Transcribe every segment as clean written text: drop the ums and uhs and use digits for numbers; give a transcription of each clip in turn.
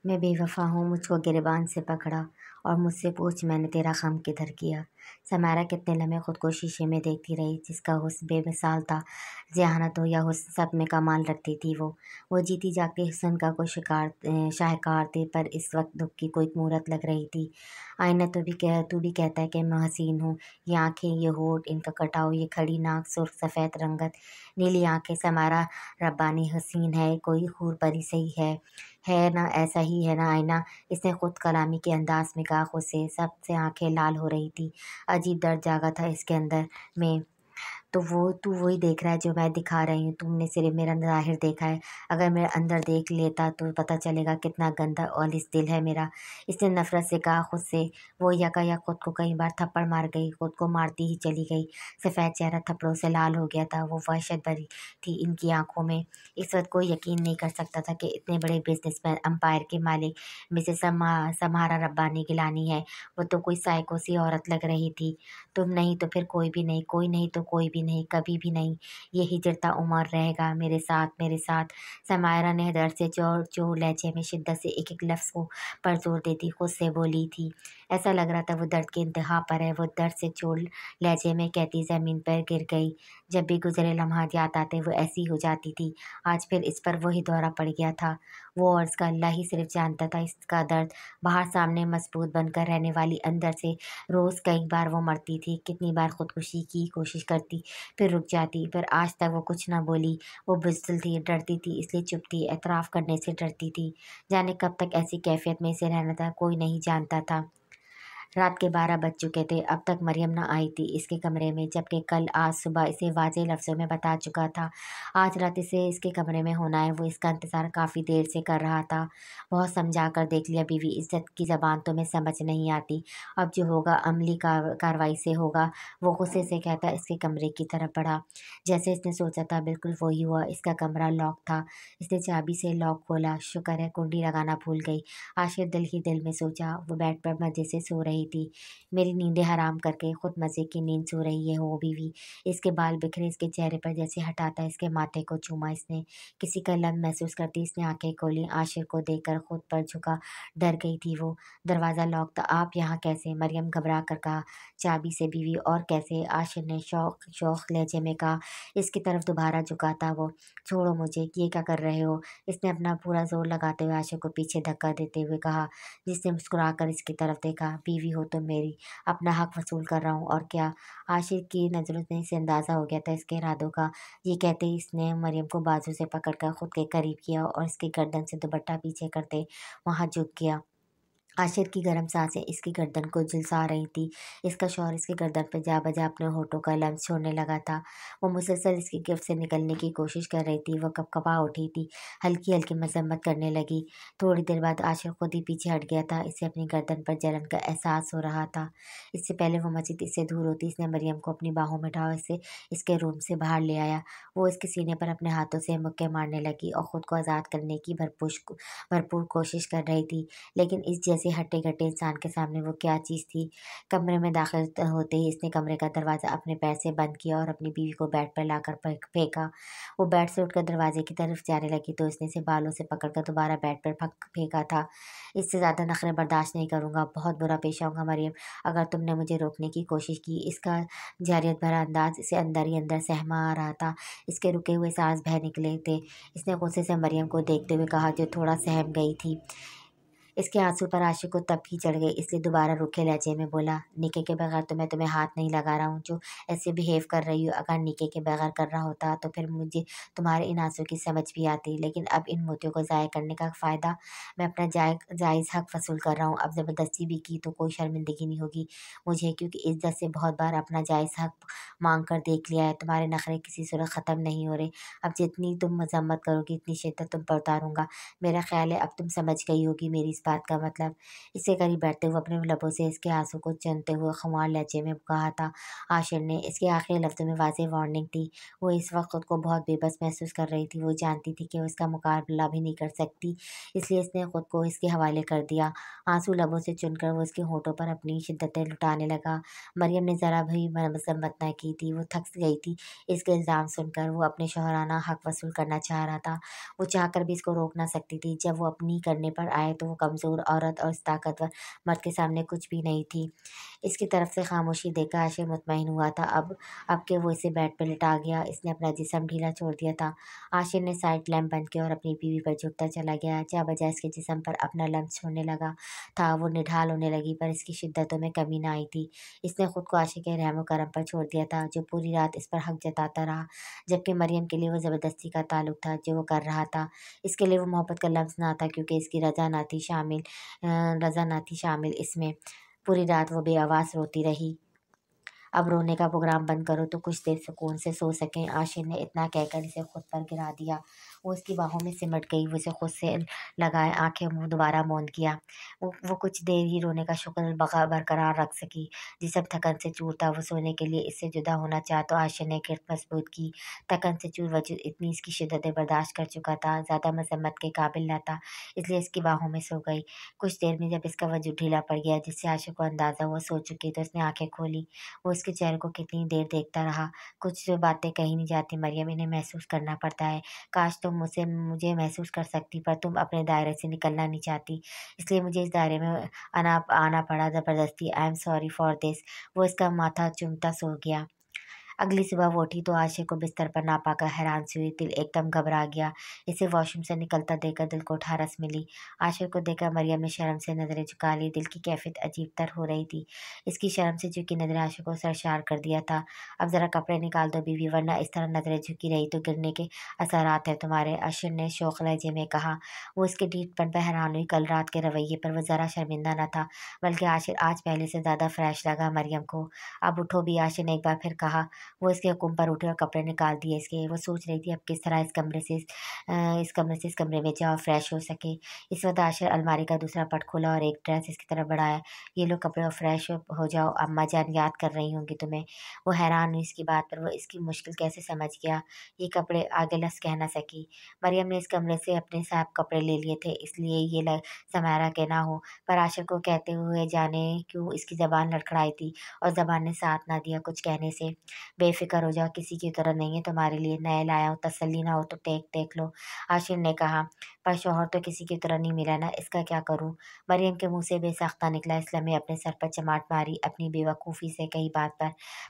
मैं बेवफा हूँ, मुझको गिरबान से पकड़ा और मुझसे पूछ मैंने तेरा गम किधर किया। समारा कितने लम्हे खुद को शीशे में देखती रही, जिसका हुस्न बेमिसाल था। ज़हानत हो या हुस्न, सब में कमाल रखती थी वो जीती जागती हुस्न का कोई शाहकार थी, पर इस वक्त दुख की कोई मूरत लग रही थी। आईना तू भी कहता है कि मैं हसीन हूँ। ये आँखें, ये होठ, इनका कटाव, ये खड़ी नाक, सुर्ख सफ़ेद रंगत, नीली आँखें, समारा रब्बानी हसीन है, कोई हूर परी सही है ना, ऐसा ही है ना आईना। इसने खुद कलामी के अंदाज में कहा। खुद से सबसे आंखें लाल हो रही थी। अजीब दर्द जागा था इसके अंदर में। तो वो तू वही देख रहा है जो मैं दिखा रही हूँ। तुमने सिर्फ मेरा ज़ाहिर देखा है, अगर मेरा अंदर देख लेता तो पता चलेगा कितना गंदा और इस दिल है मेरा। इसने नफरत से कहा खुद से। वो यकायक खुद को कई बार थप्पड़ मार गई, खुद को मारती ही चली गई। सफ़ेद चेहरा थप्पड़ों से लाल हो गया था। वो वहशत भरी थी इनकी आंखों में। इस वक्त कोई यकीन नहीं कर सकता था कि इतने बड़े बिजनेसमैन, अंपायर के मालिक मिसेस समारा रब्बानी गिलानी है। वो तो कोई साइको सी औरत लग रही थी। तुम नहीं तो फिर कोई भी नहीं, कोई नहीं तो कोई भी नहीं, कभी भी नहीं। ये हिजरता उमर रहेगा मेरे साथ, मेरे साथ। समायरा ने दर्द से चोर चोर लहजे में शिद्दत से एक एक लफ्ज़ को पर जोर देती खुद से बोली थी। ऐसा लग रहा था वो दर्द के इंतहा पर है। वो दर्द से चोर लहजे में कहती ज़मीन पर गिर गई। जब भी गुजरे लम्हात याद आते वो ऐसी हो जाती थी। आज फिर इस पर वही दौरा पड़ गया था। वो और इसका अल्लाह ही सिर्फ जानता था इसका दर्द। बाहर सामने मजबूत बनकर रहने वाली अंदर से रोज़ कई बार वो मरती थी। कितनी बार खुदकुशी की कोशिश करती, फिर रुक जाती, पर आज तक वो कुछ ना बोली। वो बुज़दिल थी, डरती थी, इसलिए चुप थी, एतराफ़ करने से डरती थी। जाने कब तक ऐसी कैफ़ियत में इसे रहना था, कोई नहीं जानता था। रात के 12 बज चुके थे। अब तक मरियम न आई थी इसके कमरे में, जबकि कल आज सुबह इसे वाज़ेह लफ्ज़ों में बता चुका था। आज रात इसे इसके कमरे में होना है। वो इसका इंतज़ार काफ़ी देर से कर रहा था। बहुत समझा कर देख लिया बीवी, इज़्ज़त की ज़बान तुम्हें समझ नहीं आती। अब जो होगा अमली कार्रवाई से होगा। वो गुस्से से कहता इसके कमरे की तरफ बढ़ा। जैसे इसने सोचा था बिल्कुल वही हुआ। इसका कमरा लॉक था। इसने चाबी से लॉक खोला। शुक्र है कुंडी लगाना भूल गई। आखिर दिल ही दिल में सोचा। वो बेड पर मज़े से सो रही थी। मेरी नींदें हराम करके खुद मज़े की नींद सो रही है वो बीवी। इसके बाल बिखरे इसके चेहरे पर जैसे हटाता इसके माथे को चूमा इसने। किसी का लम्ब महसूस करती इसने आंखें खोली। आशिर को देखकर खुद पर झुका। डर गई थी वो। दरवाज़ा लॉक था। आप यहाँ कैसे? मरियम घबरा कर कहा। चाबी से बीवी। और कैसे? आशिर ने शौक शौक लहजे में कहा। इसकी तरफ दोबारा झुका था वो। छोड़ो मुझे, ये क्या कर रहे हो? इसने अपना पूरा जोर लगाते हुए आशिर को पीछे धक्का देते हुए कहा, जिसने मुस्कुराकर इसकी तरफ देखा। बीवी हो तुम मेरी, अपना हक वसूल कर रहा हूँ और क्या। आशिर की नज़रों से अंदाज़ा हो गया था इसके इरादों का। ये कहते ही इसने मरियम को बाजू से पकड़कर खुद के करीब किया और इसकी गर्दन से दुपट्टा पीछे करते वहाँ झुक गया। आशिर की गर्म सांसें इसकी गर्दन को झुलसा रही थी। इसका शौहर इसकी गर्दन पर जा बजा अपने होठों का लम्स छोड़ने लगा था। वो मुसलसल इसकी गिरफ्त से निकलने की कोशिश कर रही थी। वो कँपकँपा उठी थी, हल्की हल्की मजम्मत करने लगी। थोड़ी देर बाद आशिर खुद ही पीछे हट गया था। इसे अपनी गर्दन पर जलन का एहसास हो रहा था। इससे पहले वो मस्जिद इससे दूर होती, इसने मरियम को अपनी बाहों में उठा इसे इसके रूम से बाहर ले आया। वो इसके सीने पर अपने हाथों से मुक्के मारने लगी और खुद को आज़ाद करने की भरपूर कोशिश कर रही थी। लेकिन इस जैसे हट्टे-कट्टे इंसान के सामने वो क्या चीज़ थी। कमरे में दाखिल होते ही इसने कमरे का दरवाज़ा अपने पैर से बंद किया और अपनी बीवी को बेड पर लाकर फेंका। वो बेड से उठकर दरवाजे की तरफ जाने लगी तो इसने इसे बालों से पकड़कर दोबारा बेड पर फेंका था। इससे ज़्यादा नखरे बर्दाश्त नहीं करूँगा, बहुत बुरा पेश आऊँगा मरियम, अगर तुमने मुझे रोकने की कोशिश की। इसका जारियत भरा अंदाज इसे अंदर ही अंदर सहमा आ रहा था। इसके रुके हुए सांस बह निकले थे। इसने गुस्से से मरियम को देखते हुए कहा, जो थोड़ा सहम गई थी। इसके आंसू पर आशिक को तपी चढ़ गई, इसलिए दोबारा रूखे लहजे में बोला, निके के बगैर तो मैं तुम्हें हाथ नहीं लगा रहा हूँ। जो ऐसे बिहेव कर रही हो, अगर निके के बगैर कर रहा होता तो फिर मुझे तुम्हारे इन आंसू की समझ भी आती। लेकिन अब इन मोतियों को ज़ाय करने का फ़ायदा, मैं अपना जायज़ हक वसूल कर रहा हूँ। अब ज़बरदस्ती भी की तो कोई शर्मिंदगी नहीं होगी मुझे, क्योंकि इज्जत से बहुत बार अपना जायज़ हक मांग कर देख लिया है। तुम्हारे नखरे किसी सूरत ख़त्म नहीं हो रहे। अब जितनी तुम मजम्मत करोगी इतनी शिद्दत तुम पर उतारूँगा। मेरा ख्याल है अब तुम समझ गई होगी मेरी इस बात का मतलब। इसके करीब बैठते हुए अपने लबों से इसके आंसू को चुनते हुए खुमार लहजे में कहा था आशिर ने। इसके आखिरी लफ्जों में वाज़ेह वार्निंग थी। वो इस वक्त खुद को बहुत बेबस महसूस कर रही थी। वो जानती थी कि वो इसका मुकाबला भी नहीं कर सकती, इसलिए इसने खुद को इसके हवाले कर दिया। आंसू लबों से चुनकर वो इसके होठों पर अपनी शिद्दतें लुटाने लगा। मरियम ने ज़रा भी मजम्मत न की थी। वो थक गई थी इसके इल्ज़ाम सुनकर। वो अपने शौहराना हक वसूल करना चाह रहा था। वो चाहकर भी इसको रोक ना सकती थी। जब वो अपनी करने पर आए तो वो कमज़ोर औरत और इस ताकतवर मर्द के सामने कुछ भी नहीं थी। इसकी तरफ से खामोशी देखकर आशिर मुतमईन हुआ था। अब के वो इसे बेड पर लिटा गया। इसने अपना जिस्म ढीला छोड़ दिया था। आशिर ने साइड लैम्प बंद किया और अपनी बीवी पर झुकता चला गया। जा बजा इसके जिस्म पर अपना लम्स छोड़ने लगा था। वो निढाल होने लगी पर इसकी शिद्दतों में कमी न आई थी। इसने खुद को आशिर के रहमो करम पर छोड़ दिया था, जो पूरी रात इस पर हक जताता रहा, जबकि मरियम के लिए वो ज़बरदस्ती का ताल्लुक था जो वो कर रहा था। इसके लिए वो मोहब्बत का लफ्ज़ ना था, क्योंकि इसकी रज़ा ना थी शामिल इसमें। पूरी रात वो बेआवाज़ रोती रही। अब रोने का प्रोग्राम बंद करो तो कुछ देर सुकून से सो सकें। आशिर ने इतना कहकर इसे खुद पर गिरा दिया। वो उसकी बाहों में सिमट गई। वो उसे खुद से लगाए आंखें मुंह दोबारा बंद किया। वो कुछ देर ही रोने का शुक्र बरकरार रख सकी। जिस्म थकन से चूर था। वो सोने के लिए इससे जुदा होना चाहा तो आशिर ने गिरफ्त मजबूत की। थकन से चूर वजूद इतनी इसकी शिद्दतें बर्दाश्त कर चुका था, ज़्यादा मजम्मत के काबिल न था, इसलिए इसकी बाहों में सो गई। कुछ देर में जब इसका वजूद ढीला पड़ गया, जिससे आशिर को अंदाज़ा हुआ सो चुकी, तो उसने आंखें खोली। वो उसके चेहरे को कितनी देर देखता रहा। कुछ जो बातें कही नहीं जाती मरियम, इन्हें महसूस करना पड़ता है। काश तुम मुझे महसूस कर सकती, पर तुम अपने दायरे से निकलना नहीं चाहती, इसलिए मुझे इस दायरे में आना आना पड़ा ज़बरदस्ती। I am sorry for this. वो इसका माथा चूमता सो गया। अगली सुबह वो उठी तो आशिर को बिस्तर पर ना पाकर हैरान सी हुई। दिल एकदम घबरा गया। इसे वॉशरूम से निकलता देखकर दिल को ठारस मिली। आशिर को देखकर मरियम ने शर्म से नज़रें झुका ली। दिल की कैफियत अजीब तर हो रही थी। इसकी शर्म से झुकी नज़रें आशिर को सरशार कर दिया था। अब ज़रा कपड़े निकाल दो बीवी, वरना इस तरह नज़रें झुकी रही तो गिरने के असरात हैं तुम्हारे, आशिर ने शौक लहजे में कहा। वो इसके ढीठपन पर हैरान हुई। कल रात के रवैये पर वो ज़रा शर्मिंदा न था, बल्कि आशिर आज पहले से ज़्यादा फ्रेश लगा मरियम को। अब उठो भी, आशिर ने एक बार फिर कहा। वो इसके हुक्म पर उठी और कपड़े निकाल दिए इसके। वो सोच रही थी अब किस तरह इस कमरे में जाओ फ्रेश हो सके। इस वक्त आशिर अलमारी का दूसरा पट खोला और एक ड्रेस इसकी तरफ बढ़ाया। ये लो कपड़े और फ्रेश हो जाओ, अम्मा जान याद कर रही होंगी तुम्हें। वो हैरान हुई इसकी बात पर। वो इसकी मुश्किल कैसे समझ गया। ये कपड़े आगे लफ्ज़ कह न सकी। मरियम ने इस कमरे से अपने साहब कपड़े ले लिए थे, इसलिए ये समारा के ना हो, पर आशिर को कहते हुए जाने क्यों इसकी ज़बान लड़खड़ाई थी और ज़बान ने साथ ना दिया कुछ कहने से। बेफ़िक्र हो जाओ, किसी की तरह नहीं है तुम्हारे लिए, नए लाया हूँ, तसल्ली ना हो तो देख लो, आशिर ने कहा। पर शौहर तो किसी की तरह नहीं मिला ना, इसका क्या करूँ। मरियम के मुंह से बेसाख्ता निकला। इसलिए मैं अपने सर पर चमाट मारी अपनी बेवकूफ़ी से कही बात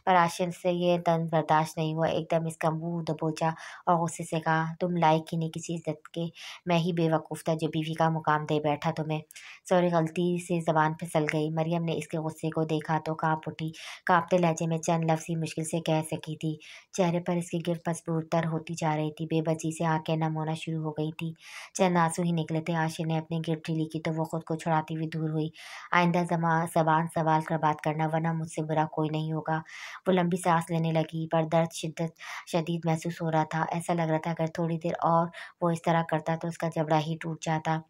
पर आशिर से ये तंज बर्दाश्त नहीं हुआ। एकदम इसका मुंह दबोचा और गुस्से से कहा, तुम लायक ही नहीं किसी इज्जत के। मैं ही बेवकूफ़ था जो बीवी का मुकाम दे बैठा तुम्हें। सॉरी, गलती से ज़बान फिसल गई। मरियम ने इसके गुस्से को देखा तो काँप उठी। काँपते लहजे में चंद लफ्ज़ ही मुश्किल से कह सकी थी। चेहरे पर इसकी गिरफ्त मजबूतर होती जा रही थी। बेबसी से आंखें नम होना शुरू हो गई थी। चंद आंसू ही निकले थे। आशिर ने अपनी गिरफ्त ढीली की तो वो खुद को छुड़ाती हुई दूर हुई। आइंदा ज़बान संभाल कर बात करना, वरना मुझसे बुरा कोई नहीं होगा। वो लंबी सांस लेने लगी, पर दर्द शदीद महसूस हो रहा था। ऐसा लग रहा था अगर थोड़ी देर और वो इस तरह करता तो उसका जबड़ा ही टूट जाता।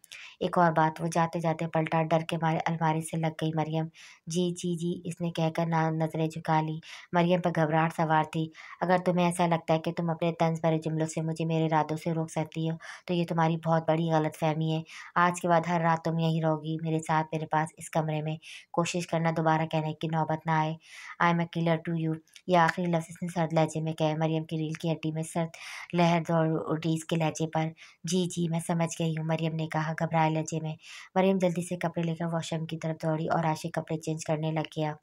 एक और बात, वो जाते जाते पलटा। डर के मारे अलमारी से लग गई मरियम। जी जी जी, इसने कहकर नज़रें झुका ली। मरियम पर घबराहट सवार थी। अगर तुम्हें ऐसा लगता है कि तुम अपने तंज भरे जुमलों से मुझे मेरे इरादों से रोक सकती हो, तो ये तुम्हारी बहुत बड़ी गलतफहमी है। आज के बाद हर रात तुम यहीं रहोगी मेरे साथ, मेरे पास इस कमरे में। कोशिश करना दोबारा कहने की नौबत ना आए। I am a killer to you. ये आखिरी लफ्ज़ इसने सर्द लहजे में कहे। मरियम की रीढ़ की हड्डी में सर्द लहर दौड़ उठी इसके लहजे पर। जी जी, मैं समझ गई हूँ, मरियम ने कहा घबराए लहजे में। मरियम जल्दी से कपड़े लेकर वॉशरूम की तरफ दौड़ी और आशिक कपड़े चेंज करने लग गया।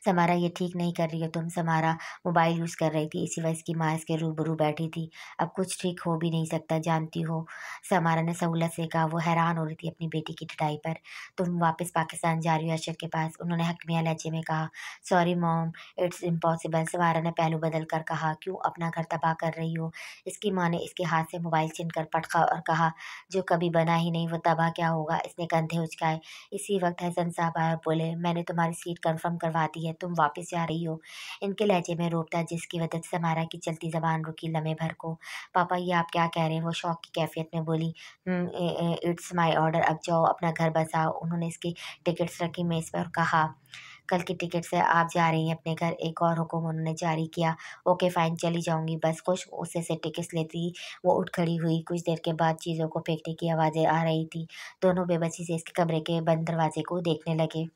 समारा, ये ठीक नहीं कर रही हो तुम। समारा मोबाइल यूज़ कर रही थी, इसी वजह इसकी माँ इसके रूबरू बैठी थी। अब कुछ ठीक हो भी नहीं सकता, जानती हो, समारा ने सहूलत से कहा। वो हैरान हो रही थी अपनी बेटी की पिटाई पर। तुम वापस पाकिस्तान जा रही हो अर्शद के पास, उन्होंने हकमिया लहजे में कहा। Sorry mom, it's impossible, Samara ने पहलू बदल कर कहा। क्यों अपना घर तबाह कर रही हो। इसकी माँ ने इसके हाथ से मोबाइल छीन कर पटका और कहा, जो कभी बना ही नहीं वो तबाह क्या होगा। इसने कंधे उचकाए। इसी वक्त हसन साहब आए और बोले, मैंने तुम्हारी सीट कन्फर्म करवा दी है। है, तुम वापस जा रही हो। इनके लहजे में रोब था जिसकी वजह से समारा की चलती जबान रुकी लम्हे भर को। पापा ये आप क्या कह रहे हैं? वो शौक की कैफियत में बोली। इट्स माई ऑर्डर, अब जाओ अपना घर बसाओ। उन्होंने इसकी टिकट्स रखी मेज पर और कहा, कल की टिकट से आप जा रही हैं अपने घर। एक और हुक्म उन्होंने जारी किया। ओके फाइन, चली जाऊंगी, बस खुश उससे से टिकट्स लेती वो उठ खड़ी हुई। कुछ देर के बाद चीज़ों को फेंकने की आवाज़ें आ रही थी। दोनों बेबसी से इसके कमरे के बंद दरवाजे को देखने लगे।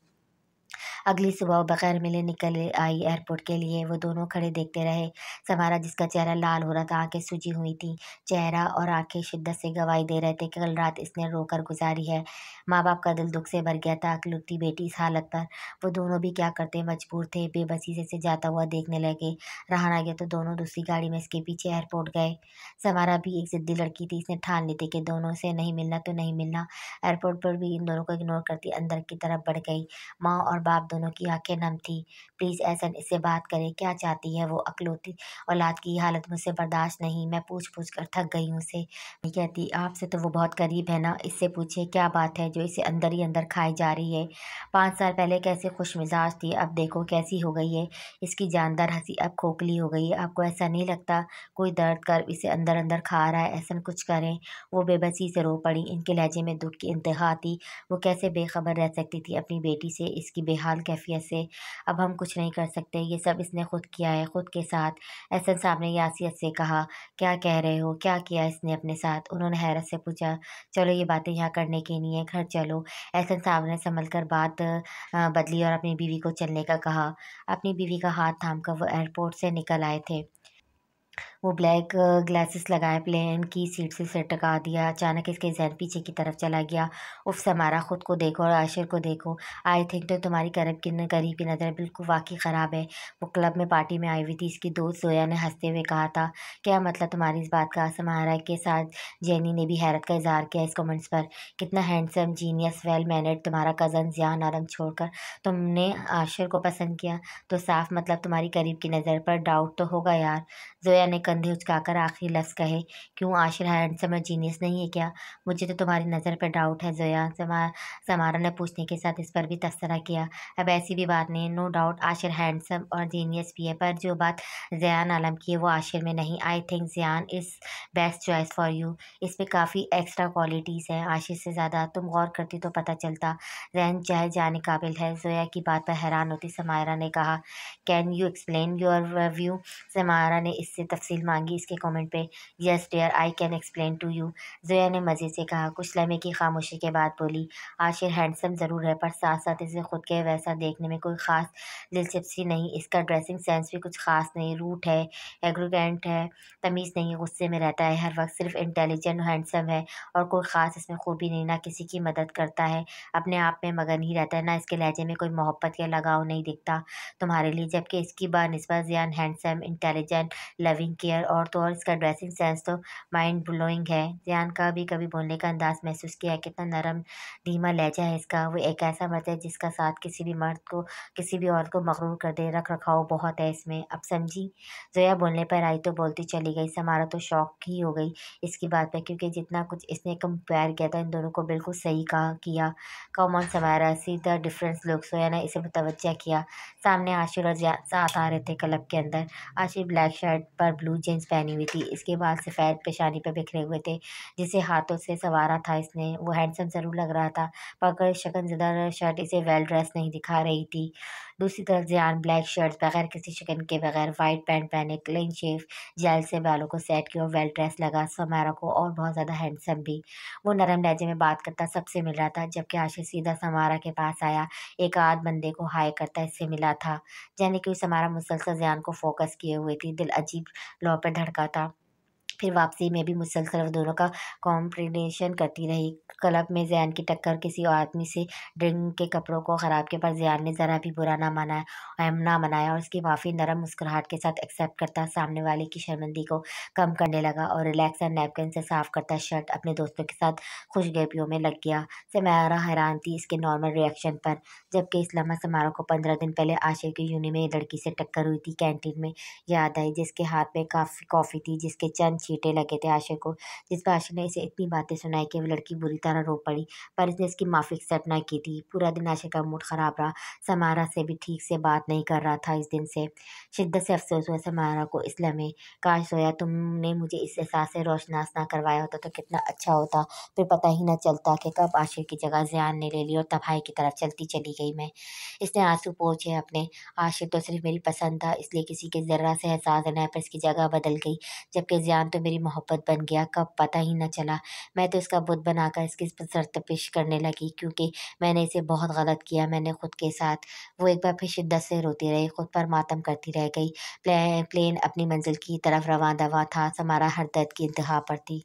अगली सुबह बगैर मिले निकल आई एयरपोर्ट के लिए। वो दोनों खड़े देखते रहे। समारा जिसका चेहरा लाल हो रहा था, आंखें सूजी हुई थी, चेहरा और आंखें शिद्दत से गवाही दे रहे थे कि कल रात इसने रोकर गुजारी है। माँ बाप का दिल दुख से भर गया था इकलौती बेटी इस हालत पर। वो दोनों भी क्या करते, मजबूर थे। बेबसी से जाता हुआ देखने लगे। रहा ना गया तो दोनों दूसरी गाड़ी में इसके पीछे एयरपोर्ट गए। समारा भी एक जिद्दी लड़की थी। इसने ठान ली थी कि दोनों से नहीं मिलना तो नहीं मिलना। एयरपोर्ट पर भी इन दोनों को इग्नोर करती अंदर की तरफ बढ़ गई। माँ और बाप दोनों की आंखें नम थी। प्लीज एहसन इससे बात करें, क्या चाहती है वो? अकलौती औलाद की ये हालत मुझसे बर्दाश्त नहीं। मैं पूछ पूछ कर थक गई हूँ उसे। नहीं कहती आपसे तो वो बहुत करीब है ना, इससे पूछिए क्या बात है जो इसे अंदर ही अंदर खाई जा रही है। 5 साल पहले कैसे खुश मिजाज थी, अब देखो कैसी हो गई है। इसकी जानदार हंसी अब खोखली हो गई है। आपको ऐसा नहीं लगता कोई दर्द कर इसे अंदर अंदर खा रहा है? ऐसा कुछ करें। वो बेबसी से रो पड़ी। इनके लहजे में दुख की इंतहा थी। वो कैसे बेखबर रह सकती थी अपनी बेटी से, इसकी बेहाल कैफियत से। अब हम कुछ नहीं कर सकते, ये सब इसने खुद किया है, खुद के साथ। एहसन साहब ने यासियत से कहा, क्या कह रहे हो, क्या किया इसने अपने साथ? उन्होंने हैरत से पूछा। चलो ये बातें यहाँ करने की नहीं है, घर चलो। एहसन साहब ने संभल कर बात बदली और अपनी बीवी को चलने का कहा। अपनी बीवी का हाथ थामकर वो एयरपोर्ट से निकल आए थे। वो ब्लैक ग्लासेस लगाए प्लेन की सीट से सिर टका दिया। अचानक इसके जहन पीछे की तरफ चला गया। उफ समारा, खुद को देखो और आशिर को देखो। आई थिंक तो तुम्हारी करीब की नज़र बिल्कुल वाकई ख़राब है। वो क्लब में पार्टी में आई हुई थी। इसकी दोस्त जोया ने हंसते हुए कहा था। क्या मतलब तुम्हारी इस बात का? समारा के साथ जेनी ने भी हैरत का इजहार किया इस कमेंट्स पर। कितना हैंडसम, जीनियस, वेल मैनर्ड तुम्हारा कज़न जियान आलम छोड़कर तुमने आशिर को पसंद किया। तो साफ मतलब तुम्हारी करीब की नज़र पर डाउट तो होगा यार। जोया ने कंधे उचकाकर आखिरी लफ्ज कहे। क्यों, आशिर हैंडसम और जीनियस नहीं है क्या? मुझे तो तुम्हारी नज़र पर डाउट है जोया। समारा ने पूछने के साथ इस पर भी तबसरा किया। अब ऐसी भी बात नहीं, नो डाउट आशिर हैंडसम और जीनियस भी है, पर जो बात ज़यान आलम की है वो आशिर में नहीं। I think Zayan is best choice for you. इसमें काफ़ी एक्स्ट्रा क्वालिटीज़ हैं आशिर से ज़्यादा। तुम गौर करती तो पता चलता। जैन चाहे जाने काबिल है। जोया की बात पर हैरान होती समायरा ने कहा, can you explain your view? Samara ने इससे तफसील मांगी इसके कमेंट पे। Yes dear, I can explain to you. Zoya ने मज़े से कहा। कुछ लम्हे की खामोशी के बाद बोली, आशिर हैंडसम ज़रूर है, पर साथ साथ इसे खुद के वैसा देखने में कोई ख़ास दिलचस्पी नहीं। इसका ड्रेसिंग सेंस भी कुछ ख़ास नहीं, रूट है, एग्रोगेंट है, तमीज़ नहीं है, गुस्से में रहता है हर वक्त, सिर्फ इंटेलिजेंट हैंडसम है और कोई ख़ास इसमें खूबी नहीं। ना किसी की मदद करता है, अपने आप में मगन ही रहता है। ना इसके लहजे में कोई मोहब्बत या लगाव नहीं दिखता तुम्हारे लिए, जबकि इसकी बानिस्बत ज़ियान हैंडसम, इंटेलिजेंट, लविंग, केयर और तो और इसका ड्रेसिंग सेंस तो माइंड ब्लोइंग है। ज़ियान का भी कभी बोलने का अंदाज महसूस किया, कितना नरम धीमा लहजा है इसका। वो एक ऐसा मर्द है जिसका साथ किसी भी मर्द को, किसी भी औरत को मगरूर कर दे। रख रखाव बहुत है इसमें, अब समझी? जोया बोलने पर आई तो बोलती चली गई। समारा तो शौक ही हो गई इसकी बात पर, क्योंकि जितना कुछ इसने कंपेयर किया था इन दोनों को बिल्कुल सही कहा किया। Come on Samara, see the difference look. Zoya ने इसे मुतवज्जा किया। सामने आशिर और साथ आ रहे थे क्लब के अंदर। आशिर ब्लैक शर्ट पर ब्लू जींस पहनी हुई थी। इसके बाल सफ़ेद पेशानी पर बिखरे हुए थे जिसे हाथों से संवारा था इसने। वो हैंडसम ज़रूर लग रहा था, पर शकनज़दा शर्ट इसे वेल ड्रेस नहीं दिखा रही थी। दूसरी तरफ ज़ियान ब्लैक शर्ट बगैर किसी शिकन के, बगैर वाइट पैंट पहने, क्लीन शेव, जेल से बालों को सेट किया और वेल ड्रेस लगा समारा को, और बहुत ज़्यादा हैंडसम भी। वो नरम लहजे में बात करता सबसे मिल रहा था, जबकि आशिर सीधा समारा के पास आया, एक आध बंदे को हाय करता इससे मिला था। जाने क्यों समारा मुसलसल ज़ियान को फोकस किए हुए थी। दिल अजीब लौ पर धड़का था। फिर वापसी में भी मुसलसल वो दोनों का कॉम्पिटिशन करती रही। क्लब में ज़ैन की टक्कर किसी और आदमी से ड्रिंक के कपड़ों को ख़राब किया, पर ज़ैन ने ज़रा भी बुरा ना मनाया और उसकी माफ़ी नरम मुस्कुराहट के साथ एक्सेप्ट करता। सामने वाले की शर्मिंदगी को कम करने लगा और रिलैक्स और नैपकिन से साफ करता शर्ट अपने दोस्तों के साथ खुशगपियों में लग गया। समारा हैरान थी इसके नॉर्मल रिएक्शन पर, जबकि इस लम्हा समारा को 15 दिन पहले आशिर की यूनि में लड़की से टक्कर हुई थी कैंटीन में याद आई, जिसके हाथ में काफ़ी कॉफ़ी थी, जिसके चंद चींटे लगे थे आशिर को, जिस पर आशिर ने इसे इतनी बातें सुनाई कि वह लड़की बुरी तरह रो पड़ी। पर इसने इसकी माफ़ी एक्सेप्ट ना की थी। पूरा दिन आशिर का मूड ख़राब रहा। समारा से भी ठीक से बात नहीं कर रहा था इस दिन से। शिद्दत से अफसोस हुआ समारा को इस लम्हे। काश सोया तुमने मुझे इस एहसास से रोशनास ना करवाया होता तो कितना अच्छा होता। फिर पता ही न चलता कि कब आशिर की जगह ज़ियान ने ले ली और तबाही की तरफ चलती चली गई मैं। इसने आंसू पोंछे अपने। आशिर तो सिर्फ मेरी पसंद था, इसलिए किसी के ज़र्रा से एहसास देने पर इसकी जगह बदल गई। जबकि ज़ियान तो मेरी मोहब्बत बन गया, कब पता ही न चला। मैं तो इसका बुत बनाकर इसकी सरतपिश करने लगी, क्योंकि मैंने इसे बहुत गलत किया मैंने खुद के साथ। वो एक बार फिर शिद्दत से रोती रही, खुद पर मातम करती रह गई। प्लेन अपनी मंजिल की तरफ रवां दवा था। समारा हर दर्द की इंतहा पर थी।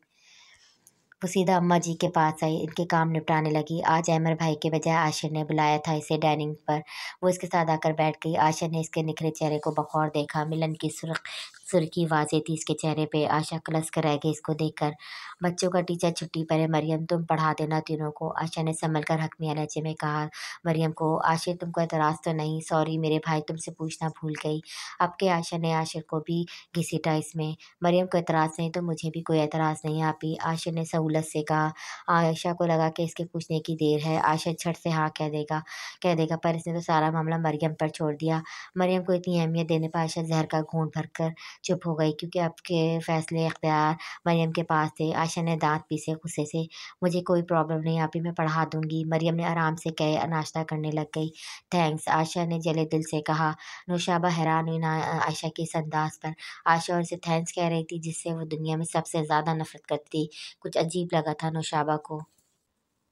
वो सीधा अम्मा जी के पास आई, इनके काम निपटाने लगी। आज अहमर भाई के बजाय आशिर ने बुलाया था इसे डाइनिंग पर। वो इसके साथ आकर बैठ गई। आशिर ने इसके निखरे चेहरे को बखौर देखा। मिलन की सुर्खी वाज़ेह थी इसके चेहरे पे। आशा कलस कर रह गई इसको देखकर। बच्चों का टीचर छुट्टी पर है मरियम, तुम पढ़ा देना तीनों को, आशा ने संभल कर हकमिया लहजे में कहा मरियम को। आशिर तुमको एतराज़ तो नहीं? सॉरी मेरे भाई, तुमसे पूछना भूल गई। अब के आशा ने आशिर को भी घसीटा इसमें। मरियम को एतराज़ नहीं तो मुझे भी कोई एतराज़ नहीं आपी, आशिर ने सहूलत से कहा। आयशा को लगा कि इसके पूछने की देर है। आशिर झट से हाँ कह देगा, पर इसने तो सारा मामला मरियम पर छोड़ दिया। मरियम को इतनी अहमियत देने पर आयशा ज़हर का घूंट भरकर चुप हो गई, क्योंकि अब के फैसले इख्तियार मरियम के पास थे। आयशा ने दांत पीसे गुस्से से। मुझे कोई प्रॉब्लम नहीं आपी, मैं पढ़ा दूंगी, मरियम ने आराम से कहे। नाश्ता करने लग गई। थैंक्स, आयशा ने जले दिल से कहा। नौशाबा हैरान हुई ना आयशा के इस अंदाज पर। आशा उनसे थैंक्स कह रही थी जिससे वो दुनिया में सबसे ज़्यादा नफ़रत करती थी। कुछ अजीब लगा था नौशाबा को।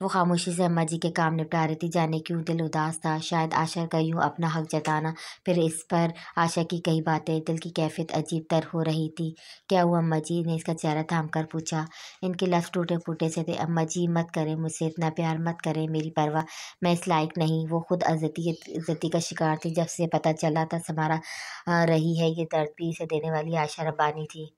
वो खामोशी से अम्मा जी के काम निपटा रही थी। जाने क्यों दिल उदास था। शायद आशा का यूं अपना हक जताना, फिर इस पर आशा की कई बातें, दिल की कैफियत अजीब तर हो रही थी। क्या हुआ अम्मा जी? ने इसका चेहरा थाम कर पूछा। इनके लफ्ज़ टूटे फूटे से थे। अम्मा जी मत करें मुझसे इतना प्यार, मत करें मेरी परवाह, मैं इस लायक नहीं। वो खुद इज्जती का शिकार थी। जब से पता चला था समारा रही है, ये दर्द भी इसे देने वाली आशा रब्बानी थी।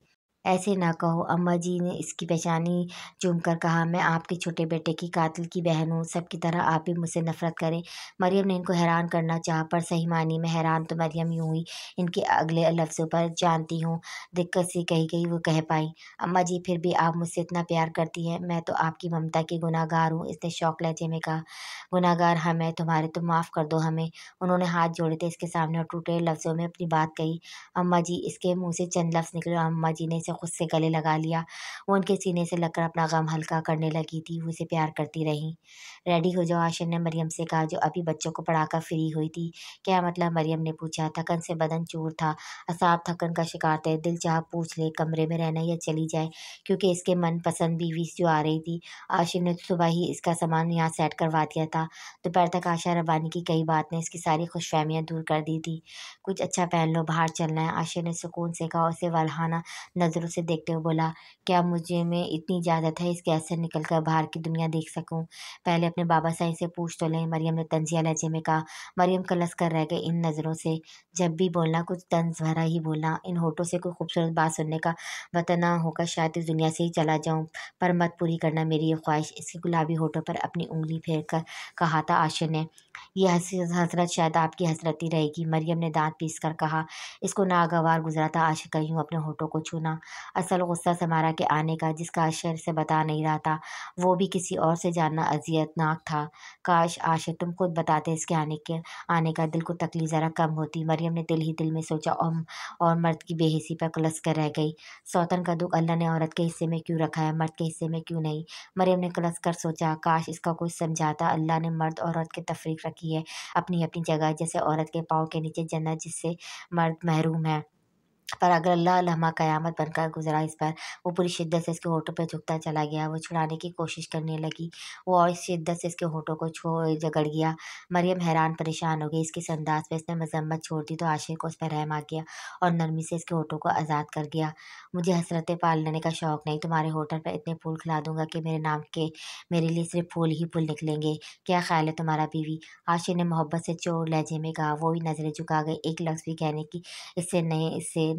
ऐसे ना कहो, अम्मा जी ने इसकी पेशानी चूमकर कहा। मैं आपके छोटे बेटे की कातिल की बहन हूँ, सबकी तरह आप भी मुझसे नफरत करें। मरियम ने इनको हैरान करना चाहा, पर सही मानी में हैरान तो मरियम यूं हुई। इनके अगले लफ्ज़ों पर जानती हूँ दिक्कत सी कही गई, वो कह पाई। अम्मा जी फिर भी आप मुझसे इतना प्यार करती हैं, मैं तो आपकी ममता की गुनाहगार हूँ, इसने शौक लहजे में कहा। गुनाहगार हम हैं तुम्हारे, तुम माफ़ कर दो हमें। उन्होंने हाथ जोड़े थे इसके सामने और टूटे लफ्ज़ों में अपनी बात कही। अम्मा जी, इसके मुंह से चंद लफ्ज़ निकले और अम्मा जी ने इसे खुद से गले लगा लिया। वो उनके सीने से लगकर अपना गम हल्का करने लगी थी। वो इसे प्यार करती रही। रेडी हो जाओ, आशिर ने मरियम से कहा, जो अभी बच्चों को पढ़ाकर फ्री हुई थी। क्या मतलब? मरियम ने पूछा। थकन से बदन चूर था। असाब थकन का शिकार थे। दिल चाह पूछ ले कमरे में रहना या चली जाए, क्योंकि इसके मनपसंद बीवी जो आ रही थी। आशिर ने तो सुबह ही इसका सामान यहाँ सेट करवा दिया था। दोपहर तक आशा रब्बानी की कई बात ने इसकी सारी खुशफहमियाँ दूर कर दी थी। कुछ अच्छा पहन लो, बाहर चलना है, आशिर ने सुकून से कहा। उसे वल्हाना नज़रों से देखते हुए बोला, क्या मुझे में इतनी इजाज़त है इस गैस से निकलकर बाहर की दुनिया देख सकूं? पहले अपने बाबा साईं से पूछ तो लें, मरियम ने तंजिया लहजे में कहा। मरियम कलस कर रह गई इन नज़रों से। जब भी बोलना कुछ तंज भरा ही बोलना। इन होठों से कोई खूबसूरत बात सुनने का वतना होकर शायद इस दुनिया से ही चला जाऊं, पर मत पूरी करना मेरी ये ख्वाहिश। इसके गुलाबी होठों पर अपनी उंगली फेर कर कहा था आशिर ने। ये हसरत शायद आपकी हसरत ही रहेगी, मरियम ने दांत पीस कर कहा। इसको नागवार गुजरा था आशिर का यूं अपने होठों को छूना। असल गुस्सा समारा के आने का, जिसका आशिर से बता नहीं रहा था, वो भी किसी और से जानना अजियतनाक था। काश आशिर तुम खुद बताते इसके आने का, दिल को तकलीफ ज़रा कम होती। मरियम ने दिल ही दिल में सोचा और मर्द की बेहिसी पर कलस कर रह गई। सौतन का दुख अल्लाह ने औरत के हिस्से में क्यों रखा है, मर्द के हिस्से में क्यों नहीं? मरियम ने कलस कर सोचा, काश इसका कोई समझाता। अल्लाह ने मर्द और औरत की तफरीक रखी है अपनी अपनी जगह, जैसे औरत के पाँव के नीचे जन्नत, जिससे मर्द महरूम है। पर अगर अल्लाह लम्हा क़यामत बनकर गुज़रा इस पर। वो पूरी शिद्दत से इसके होठों पे झुकता चला गया। वो छुड़ाने की कोशिश करने लगी। वो और इस शिद्दत से इसके होठों को जकड़ गया। मरियम हैरान परेशान हो गई इसके इस अंदाज़ पे। इसने मज़म्मत छोड़ दी तो आशिक़ को उस पर रहम आ गया और नरमी से इसके होठों को आज़ाद कर गया। मुझे हसरतें पाल लेने का शौक़ नहीं। तुम्हारे होठों पे इतने फूल खिला दूँगा कि मेरे नाम के मेरे लिए सिर्फ़ फूल ही फूल निकलेंगे। क्या ख़्याल है तुम्हारा बीवी? आशिक़ ने मोहब्बत से चोर लहजे में कहा। वो भी नज़रें झुका गई। एक लफ्ज़ भी कहने की इससे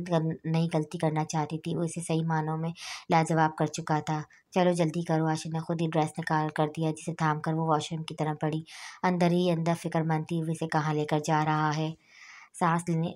नई गलती करना चाहती थी। वो इसे सही मानों में लाजवाब कर चुका था। चलो जल्दी करो, आशिर ने खुद ही ड्रेस निकाल कर दिया, जिसे थाम कर वो वॉशरूम की तरफ बढ़ी। अंदर ही अंदर फिक्रमंद थी वो इसे कहाँ लेकर जा रहा है। सांस लेने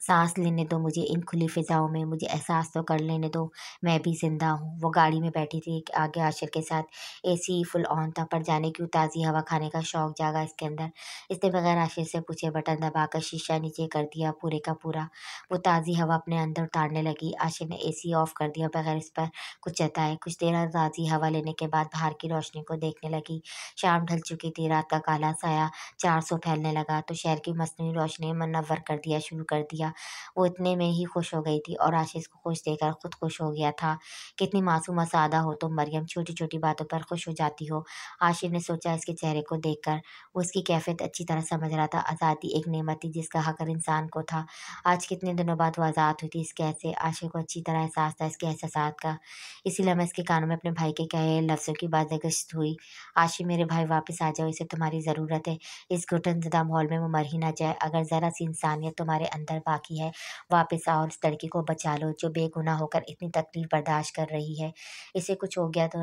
सांस लेने दो मुझे इन खुली फिजाओं में, मुझे एहसास तो कर लेने दो मैं भी जिंदा हूँ। वो गाड़ी में बैठी थी आगे आशिर के साथ। एसी फुल ऑन था, पर जाने क्यों ताज़ी हवा खाने का शौक जागा इसके अंदर। इसने बगैर आशिर से पूछे बटन दबाकर शीशा नीचे कर दिया पूरे का पूरा। वो ताज़ी हवा अपने अंदर उतारने लगी। आशिर ने एसी ऑफ कर दिया बगैर इस पर कुछ जताए। कुछ देर ताज़ी हवा लेने के बाद बाहर की रोशनी को देखने लगी। शाम ढल चुकी थी, रात का काला साया 400 फैलने लगा तो शहर की मसनूई रोशनी ने मुनव्वर कर दिया शुरू कर दिया। वो इतने में ही खुश हो गई थी और आशीष को खुश देखकर खुद खुश हो गया था। कितनी मासूम सादा हो तुम मरियम, छोटी छोटी बातों पर खुश हो जाती हो। आशिर ने सोचा इसके चेहरे को देखकर। वो इसकी कैफियत अच्छी तरह समझ रहा था। आज़ादी एक नेमत थी जिसका हक हर इंसान को था। आज कितने दिनों बाद वो आज़ाद हुई थी, इसके ऐसे आशिर को अच्छी तरह एहसास था इसके एहसास का। इसीलिए मैं इसके कानों में अपने भाई के कहे लफ्ज़ों की बाज़गश्त हुई। आशिर मेरे भाई वापस आ जाओ, इसे तुम्हारी ज़रूरत है। इस घुटनज़दा माहौल में वो मर ही ना जाए। अगर ज़रा सी इंसानियत तुम्हारे अंदर बाकी है, वापस आओ और इस लड़की को बचा लो जो बेगुनाह होकर इतनी तकलीफ बर्दाश्त कर रही है। इसे कुछ हो गया तो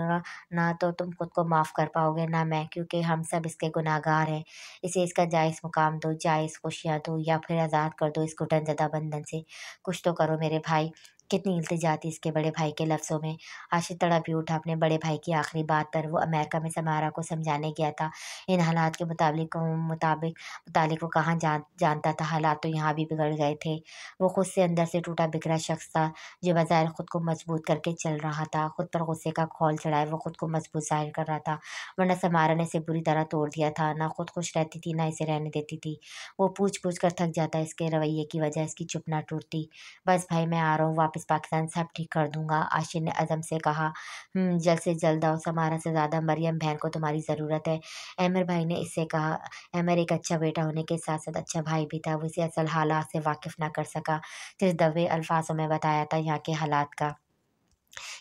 ना तो तुम खुद को माफ़ कर पाओगे ना मैं, क्योंकि हम सब इसके गुनहगार हैं। इसे इसका जायज़ मुकाम दो, जायज़ खुशियाँ दो या फिर आज़ाद कर दो इस घुटनज़दा बंधन से। कुछ तो करो मेरे भाई। कितनी इल्तिजा थी इसके बड़े भाई के लफ्ज़ों में। आशिक़ तड़प ही उठा अपने बड़े भाई की आखिरी बात पर। वो अमेरिका में समारा को समझाने गया था। इन हालात के मुताबिक वो कहाँ जानता था, हालात तो यहाँ भी बिगड़ गए थे। वो खुद से अंदर से टूटा बिखरा शख्स था जो बज़ाहिर खुद को मजबूत करके चल रहा था। खुद पर गुस्से का खौल चढ़ाए वो खुद को मजबूत ज़ाहिर कर रहा था, वरना समारा ने इसे बुरी तरह तोड़ दिया था। ना खुद खुश रहती थी, ना इसे रहने देती थी। वो पूछ-पूछ कर थक जाता, इसके रवैये की वजह इसकी चुप ना टूटती। "बस भाई मैं आ रहा हूँ वापस पाकिस्तान, सब ठीक कर दूँगा," आशिर ने अज़म से कहा। जल्द से जल्द आओ, समारा से ज़्यादा मरियम बहन को तुम्हारी ज़रूरत है," अहमर भाई ने इससे कहा। अहमर एक अच्छा बेटा होने के साथ-साथ अच्छा भाई भी था। वो इसे असल हालात से वाकिफ़ ना कर सका, सिर्फ़ दबे अल्फ़ाज़ों में बताया था यहाँ के हालात का।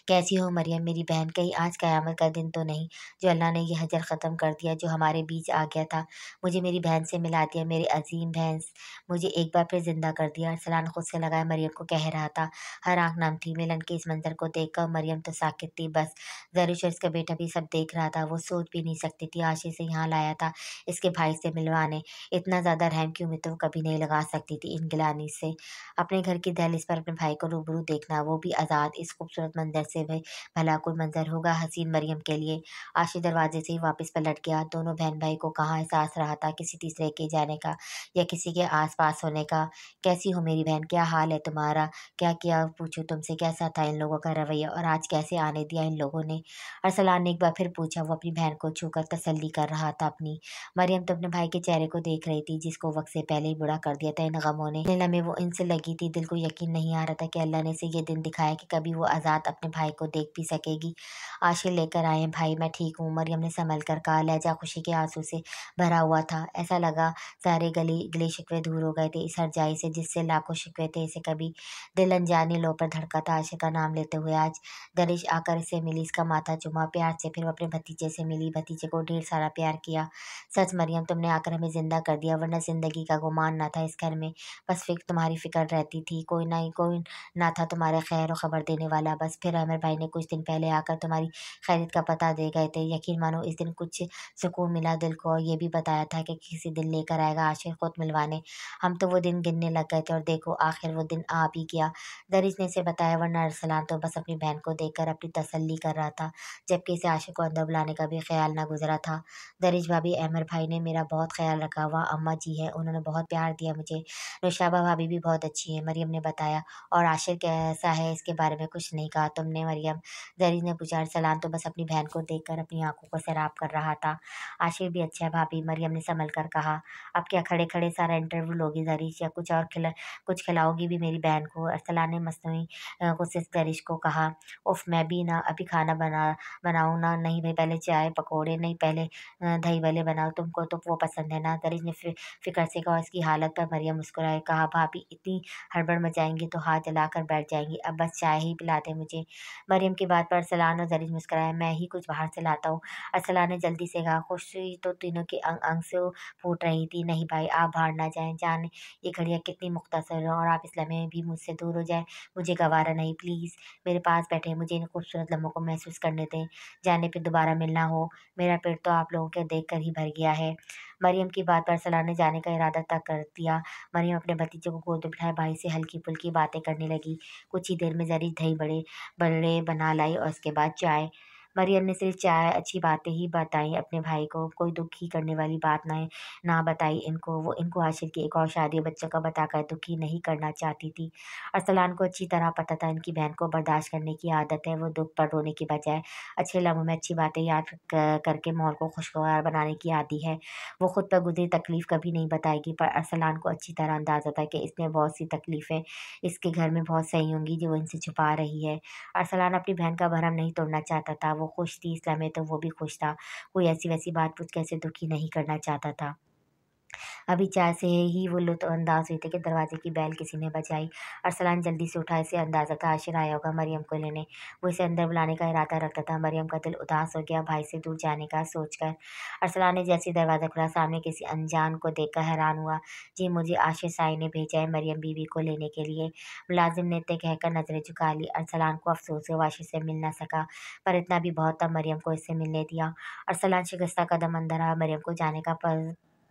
कैसी हो मरियम मेरी बहन, कहीं आज क़यामत का दिन तो नहीं जो अल्लाह ने ये हजर ख़त्म कर दिया जो हमारे बीच आ गया था। मुझे मेरी बहन से मिला दिया, मेरी अज़ीम बहन, मुझे एक बार फिर ज़िंदा कर दिया। अरसलान खुद से लगाए मरियम को कह रहा था। हर आँख नम थी मिलन के इस मंज़र को देखकर। मरियम तो साकित थी बस। ज़रूर और इसका बेटा भी सब देख रहा था। वो सोच भी नहीं सकती थी आशिक़ से यहाँ लाया था इसके भाई से मिलवाने। इतना ज़्यादा रहम की उम्मीद तो वो कभी नहीं लगा सकती थी इन गिलानी से। अपने घर की दहलीज पर अपने भाई को रूबरू देखना, वो भी आज़ाद, इस खूबसूरत मंज़र से भाई भला कोई मंज़र होगा हसीन मरियम के लिए। आशिक़ दरवाज़े से ही वापस पलट गया। दोनों बहन-भाई को कहाँ एहसास रहा था किसी तीसरे के जाने का या किसी के आस-पास होने का। "कैसी हो मेरी बहन? क्या हाल है तुम्हारा? क्या किया पूछूँ तुमसे? कैसा था इन लोगों का रवैया और आज कैसे आने दिया इन लोगों ने?" अरसलान ने एक बार फिर पूछा। वो अपनी बहन को छूकर तसल्ली कर रहा था अपनी। मरियम तो अपने भाई के चेहरे को देख रही थी जिसको वक़्त से पहले ही बुरा कर दिया था इन गमों ने। इतने लम्हे वो इनसे लगी थी, दिल को यकीन नहीं आ रहा था कि अल्लाह ने इसे ये दिन दिखाया कि कभी वो आज़ाद अपने भाई को देख भी सकेगी। "आशिर लेकर आए हैं भाई, मैं ठीक हूँ," मरियम ने संभल कर कहा। लहज़ा खुशी के आँसू से भरा हुआ था। ऐसा लगा सारे गिले-शिकवे दूर हो गए थे इस हरजाई से जिससे लाखों शिकवे थे। इसे कभी दिल अनजानी लौ पर धड़का था आशिक़ का नाम लेते हुए। आज दरिश आकर इससे मिली, इसका माथा चूमा प्यार से। फिर वो अपने भतीजे से मिली, भतीजे को ढेर सारा प्यार किया। "सच मरियम तुमने आकर हमें ज़िंदा कर दिया, वरना ज़िंदगी का गुमान ना था इस घर में। बस तुम्हारी फ़िक्र रहती थी, कोई ना था तुम्हारे खैर व ख़बर देने वाला बस। फिर अमर भाई ने कुछ दिन पहले आकर तुम्हारी खैरियत का पता दे गए थे। यकीन मानो इस दिन कुछ सुकून मिला दिल को और ये भी बताया था कि किसी दिन लेकर आएगा आशिक़ खुद मिलवाने। हम तो वो दिन गिनने लग गए थे और देखो आखिर वो दिन आ भी गया," दरिश ने इसे बताया। वरना अरसलान तो बस अपनी बहन को देखकर अपनी तसल्ली कर रहा था, जबकि इसे आशिक़ को अंदर बुलाने का भी ख़्याल ना गुज़रा था। "दरिश भाभी, अहमर भाई ने मेरा बहुत ख़्याल रखा। वहाँ अम्मा जी हैं, उन्होंने बहुत प्यार दिया मुझे। नौशाबा भाभी भी बहुत अच्छी हैं," मरियम ने बताया। "और आशिर कैसा है इसके बारे में कुछ नहीं कहा तुमने मरियम?" ज़रीन ने पूछा। अरसलान तो बस अपनी बहन को देखकर अपनी आँखों को सैराब कर रहा था। "आशिर भी अच्छा है भाभी," मरियम ने संभल कर कहा। "अब क्या खड़े-खड़े सारा इंटरव्यू लोगी ज़रीश, या कुछ खिलाओगी भी मेरी बहन को?" अरसलान ने मसनूई गुस्से से ज़रीश को कहा। "उफ़ मैं भी ना अभी खाना बनाऊँ ना? नहीं भई पहले चाय पकौड़े, नहीं पहले दही भल्ले बनाओ, तुमको तो वो पसंद है ना?" ज़रीश ने फ़िक्र से कहा। उसकी हालत पर मरियम मुस्कुराए। कहा, "भाभी इतनी हड़बड़ मचाएँगी तो हाथ जलाकर बैठ जाएँगी, अब बस चाय ही पिला दें मुझे।" मरियम की बात पर अरसलान और ज़रीश मुस्कुराए। "मैं ही कुछ बाहर से लाता हूँ," अरसलान ने जल्दी से कहा। खुशी तो तीनों के अंग-अंग से फूट रही थी। "नहीं भाई आप बाहर ना जाएँ, जाने ये घड़ियाँ कितनी मुख्तसर हैं और आप इस लम्हे में भी मुझसे दूर हो जाएँ, मुझे गवारा नहीं। प्लीज़ मेरे पास बैठें, मुझे इन खूबसूरत लम्हों को महसूस करने दें, जाने फिर दोबारा मिलना हो। मेरा पेट तो आप लोगों को देखकर ही भर गया है।" मरियम की बात पर अरसलान ने जाने का इरादा तक कर दिया। मरियम अपने भतीजे को गोद में बिठाए भाई से हल्की फुल्की बातें करने लगी। कुछ ही देर में जरी दही बड़े बड़े बना लाई और उसके बाद चाय। मरियम ने सिर्फ चाय अच्छी बातें ही बताई अपने भाई को, कोई दुखी करने वाली बात ना बताई इनको। वो इनको आशिर की एक और शादी बच्चों का बताकर दुखी नहीं करना चाहती थी। अरसलान को अच्छी तरह पता था इनकी बहन को बर्दाश्त करने की आदत है। वो दुख पर रोने की बजाय अच्छे लम्हों में अच्छी बातें याद करके माहौल को खुशगवार बनाने की आदी है। वो खुद पर गुजरी तकलीफ कभी नहीं बताएगी, पर अरसलान को अच्छी तरह अंदाजा था कि इसमें बहुत सी तकलीफें इसके घर में बहुत सही होंगी जो वो इनसे छुपा रही है। अरसलान अपनी बहन का भरम नहीं तोड़ना चाहता था। वो खुश थी, इस लम्हे तो वो भी खुश था। कोई ऐसी वैसी बात पूछ के ऐसे दुखी नहीं करना चाहता था। अभी चाय से ही वो लुत्फ़अंदाज़ हुए थे कि दरवाजे की बेल किसी ने बजाई। अरसलान जल्दी से उठा, इसे अंदाज़ा था आशिर आया होगा मरियम को लेने। वो इसे अंदर बुलाने का इरादा रखता था। मरियम का दिल उदास हो गया भाई से दूर जाने का सोचकर। अरसलान ने जैसे ही दरवाज़ा खुला, सामने किसी अनजान को देखकर हैरान हुआ। जी, मुझे आशिर साई ने भेजा है मरियम बीवी को लेने के लिए। मुलाजिम ने इतने कहकर नज़रें झुका ली। अरसलान को अफ़सोस हुआ आशिर से मिल न सका, पर इतना भी बहुत था, मरियम को इससे मिलने दिया। अरसलान शिकस्ता कदम अंदर आया, मरियम को जाने का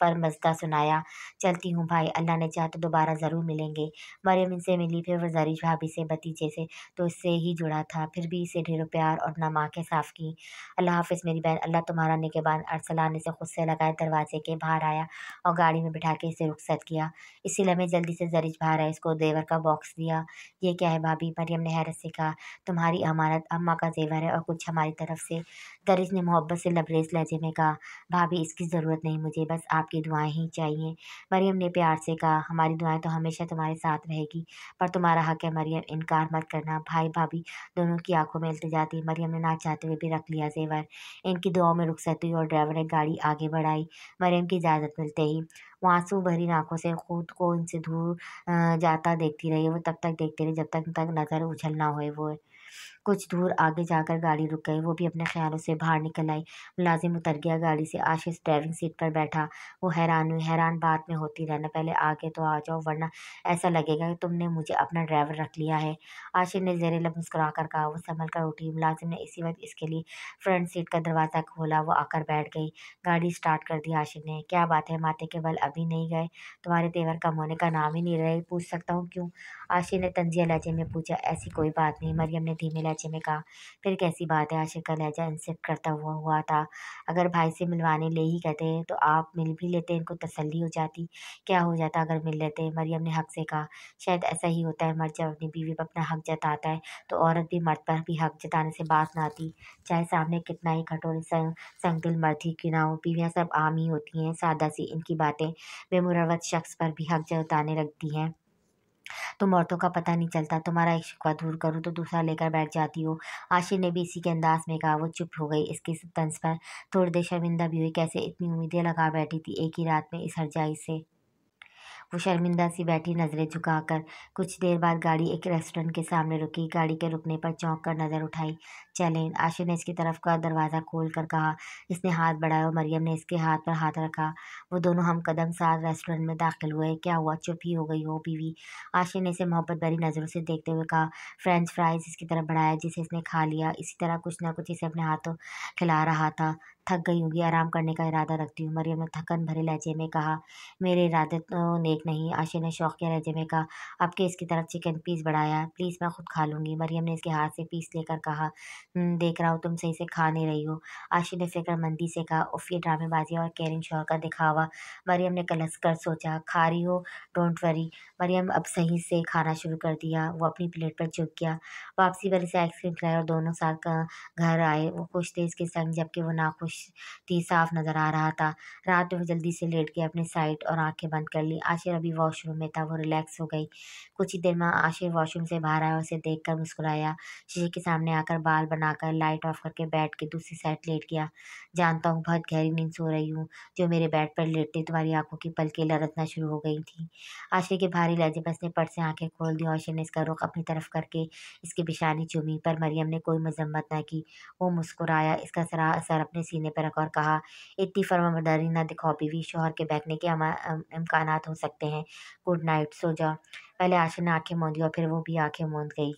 पर मज़दा सुनाया। चलती हूँ भाई, अल्लाह ने चाहा तो दोबारा ज़रूर मिलेंगे। मरियम इनसे मिली, फिर वो ज़रीश भाभी से, भतीजे से तो इससे ही जुड़ा था, फिर भी इसे ढेरों प्यार और नम आँखें साफ़ की। अल्लाह हाफ़िज़ मेरी बहन, अल्लाह तुम्हारा निगहबान। अरसलान इसे खुद से लगाए दरवाजे के बाहर आया और गाड़ी में बिठा के इसे रुखसत किया। इसी लम्हे जल्दी से ज़रीश बाहर आए, इसको ज़ेवर का बॉक्स दिया। ये क्या है भाभी? मरियम ने हैरत से कहा। तुम्हारी अमानत, अम्मा का ज़ेवर है और कुछ हमारी तरफ से। ज़रीश ने मोहब्बत से लबरेज़ लहजे में कहा। भाभी इसकी ज़रूरत नहीं मुझे, बस आपकी दुआएँ ही चाहिए। मरियम ने प्यार से कहा, हमारी दुआएँ तो हमेशा तुम्हारे साथ रहेगी, पर तुम्हारा हक है मरियम, इनकार मत करना। भाई भाभी दोनों की आंखों में इल्तिजा थी। मरियम ने ना चाहते हुए भी रख लिया ज़ेवर। इनकी दुआओं में रुखसत हुई और ड्राइवर ने गाड़ी आगे बढ़ाई। मरियम की इजाज़त मिलते ही वो आंसू भरी आंखों से खुद को इनसे दूर जाता देखती रही। वो तब तक देखती रही जब तक नज़र उछल ना होए वो। कुछ दूर आगे जाकर गाड़ी रुक गई। वो भी अपने ख्यालों से बाहर निकल आई। मुलाजिम उतर गया गाड़ी से। आशीष ड्राइविंग सीट पर बैठा। वो हैरान हुई। हैरान बात में होती रहना, पहले आगे तो आ जाओ, वरना ऐसा लगेगा कि तुमने मुझे अपना ड्राइवर रख लिया है। आशीष ने ज़ेरे लब मुस्कुरा कर कहा। वो संभल कर उठी। मुलाजिम ने इसी वक्त इसके लिए फ्रंट सीट का दरवाज़ा खोला। वो आकर बैठ गई। गाड़ी स्टार्ट कर दी आशीष ने। क्या बात है, माथे के बल अभी नहीं गए? तुम्हारे तेवर कम होने का नाम ही नहीं रहे। पूछ सकता हूँ क्यों? आशीष ने तंजिया लहजे में पूछा। ऐसी कोई बात नहीं, मरियम ने धीमे लहजे में कहा। फिर कैसी बात है? आशिक़ का लहजा इंसिस्ट करता हुआ था। अगर भाई से मिलवाने ले ही कहते तो आप मिल भी लेते, इनको तसल्ली हो जाती। क्या हो जाता अगर मिल लेते? मरियम ने हक से कहा। शायद ऐसा ही होता है, मर्द जब अपनी बीवी पर अपना हक जताता है तो औरत भी मर्द पर भी हक जताने से बात ना आती, चाहे सामने कितना ही कठोर संगदिल मर्द ही क्यों ना हो। बीवियाँ सब आम ही होती हैं, सादा सी इनकी बातें बेमुरवत शख्स पर भी हक जताने लगती हैं। तुम औरतों का पता नहीं चलता, तुम्हारा एक शिकवा दूर करूँ तो दूसरा लेकर बैठ जाती हो। आशी ने भी इसी के अंदाज में कहा। वो चुप हो गई। इसके इस तंज पर थोड़ी देर शर्मिंदा भी हुई। कैसे इतनी उम्मीदें लगा बैठी थी एक ही रात में इस हरजाई से। वो शर्मिंदा सी बैठी नज़रें झुकाकर। कुछ देर बाद गाड़ी एक रेस्टोरेंट के सामने रुकी। गाड़ी के रुकने पर चौंक कर नज़र उठाई। चलें, आशी ने इसकी तरफ का दरवाज़ा खोल कर कहा। इसने हाथ बढ़ाया और मरियम ने इसके हाथ पर हाथ रखा। वो दोनों हम कदम साथ रेस्टोरेंट में दाखिल हुए। क्या हुआ, चुप ही हो गई हो बीवी? आशी ने इसे मोहब्बत भरी नज़रों से देखते हुए कहा। फ्रेंच फ्राइज इसकी तरफ बढ़ाया जिसे इसने खा लिया। इसी तरह कुछ न कुछ इसे अपने हाथों खिला रहा था। थक गई होगी, आराम करने का इरादा रखती हूँ, मरियम ने थकन भरे लहजे में कहा। मेरे इरादे तो नेक नहीं, आशी ने शौकिया लहजे में कहा। आपके इसकी तरफ चिकन पीस बढ़ाया, प्लीज़ मैं खुद खा लूँगी, मरियम ने इसके हाथ से पीस लेकर कहा। देख रहा हूँ तुम सही से खा नहीं रही हो, आशी ने फिक्रमंदी से कहा। उफ़, ये ड्रामेबाजी और केयरिंग शौहर का दिखावा। मरियम ने कलस कर सोचा। खा रही हो, डोंट वरी। मरियम अब सही से खाना शुरू कर दिया। वो अपनी प्लेट पर झुक गया। वापसी पर इसे आइसक्रीम खिलाई और दोनों साथ घर आए। वो खुश थे इसके संग, जबकि वो नाखुश थी, साफ नज़र आ रहा था। रात में वो जल्दी से लेट गया अपनी साइड और आंखें बंद कर ली। आशिर अभी वॉशरूम में था। वो रिलैक्स हो गई। कुछ ही देर में आशिर वॉशरूम से बाहर आया और उसे देखकर मुस्कुराया। शीशे के सामने आकर बाल बनाकर लाइट ऑफ करके बेड के दूसरी साइड लेट गया। जानता हूँ बहुत गहरी नींद सो रही हूँ। जो मेरे बेड पर लेटते तुम्हारी आंखों की पलकें लरज़ना शुरू हो गई थी। आशिर के भारी लहजे पर उसने पट से आंखें खोल दी। आशिर ने इसका रुख अपनी तरफ करके इसकी पेशानी चूमी, पर मरियम ने कोई मजम्मत न की। वो मुस्कुराया, इसका सर अपने सीने पर रखा और कहा। इतनी फर्माबरदारी न दिखाओ बीवी, शौहर के बहकने के इम्कानात हो सकते हैं। गुड नाइट, सो जाओ। पहले आशिर ने आंखें मूंदी और फिर वो भी आंखें मूंद गई।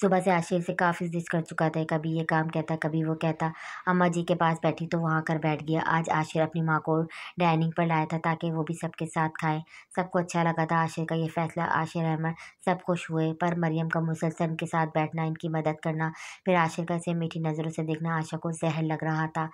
सुबह से आशिर से काफ़ी ज़िद कर चुका था, कभी ये काम कहता, कभी वो कहता। अम्मा जी के पास बैठी तो वहाँ आकर बैठ गया। आज आशिर अपनी माँ को डाइनिंग पर लाया था ताकि वो भी सबके साथ खाए। सबको अच्छा लगा था आशिर का ये फैसला। आशिर अहमद सब खुश हुए, पर मरियम का मुसलसल इनके साथ बैठना, इनकी मदद करना, फिर आशिर का इसे मीठी नज़रों से देखना आशा को ज़हर लग रहा था।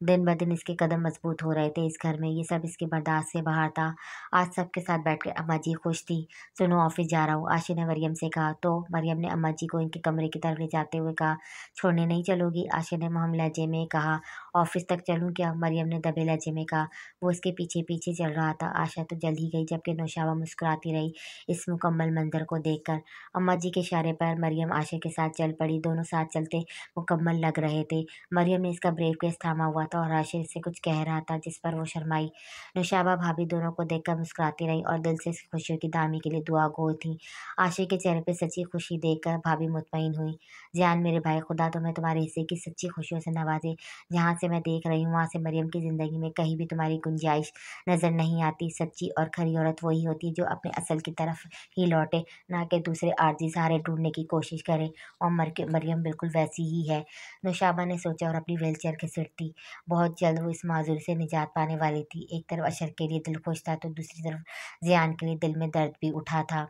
दिन ब दिन इसके कदम मजबूत हो रहे थे इस घर में, ये सब इसके बर्दाश्त से बाहर था। आज सबके साथ बैठकर अम्मा जी खुश थी। सुनो ऑफिस जा रहा हूँ, आशिर ने मरियम से कहा। तो मरियम ने अम्मा जी को इनके कमरे की तरफ ले जाते हुए कहा, छोड़ने नहीं चलोगी? आशिर ने महम लहजे में कहा। ऑफिस तक चलूँ क्या? मरियम ने दबे लहजे में कहा। वो उसके पीछे पीछे चल रहा था। आशा तो जल ही गई, जबकि नौशाबा मुस्कुराती रही इस मुकम्मल मंजर को देखकर। अम्मा जी के इशारे पर मरियम आशिर के साथ चल पड़ी। दोनों साथ चलते मुकम्मल लग रहे थे। मरियम ने इसका ब्रीफकेस थामा हुआ था और आशिर से कुछ कह रहा था, जिस पर वो शर्माई। नौशाबा भाभी दोनों को देखकर मुस्कुराती रही और दिल से इसकी खुशियों की दामी के लिए दुआ गो थी। आशिक के चेहरे पे सच्ची खुशी देखकर भाभी मुतमईन हुई। जान मेरे भाई, खुदा तुम्हें तुम्हारे हिस्से की सच्ची खुशियों से नवाजे। जहाँ से मैं देख रही हूँ वहाँ से मरियम की ज़िंदगी में कहीं भी तुम्हारी गुंजाइश नज़र नहीं आती। सच्ची और खरी औरत वही होती है जो अपने असल की तरफ ही लौटे, ना कि दूसरे आर्जी सहारे ढूंढने की कोशिश करे। और मरियम बिल्कुल वैसी ही है। नौशाबा ने सोचा और अपनी व्हीलचेयर घसीटती। बहुत जल्द वो इस माजूरी से निजात पाने वाली थी। एक तरफ अशर के लिए दिल खुश था तो दूसरी तरफ ज़ियान के लिए दिल में दर्द भी उठा था।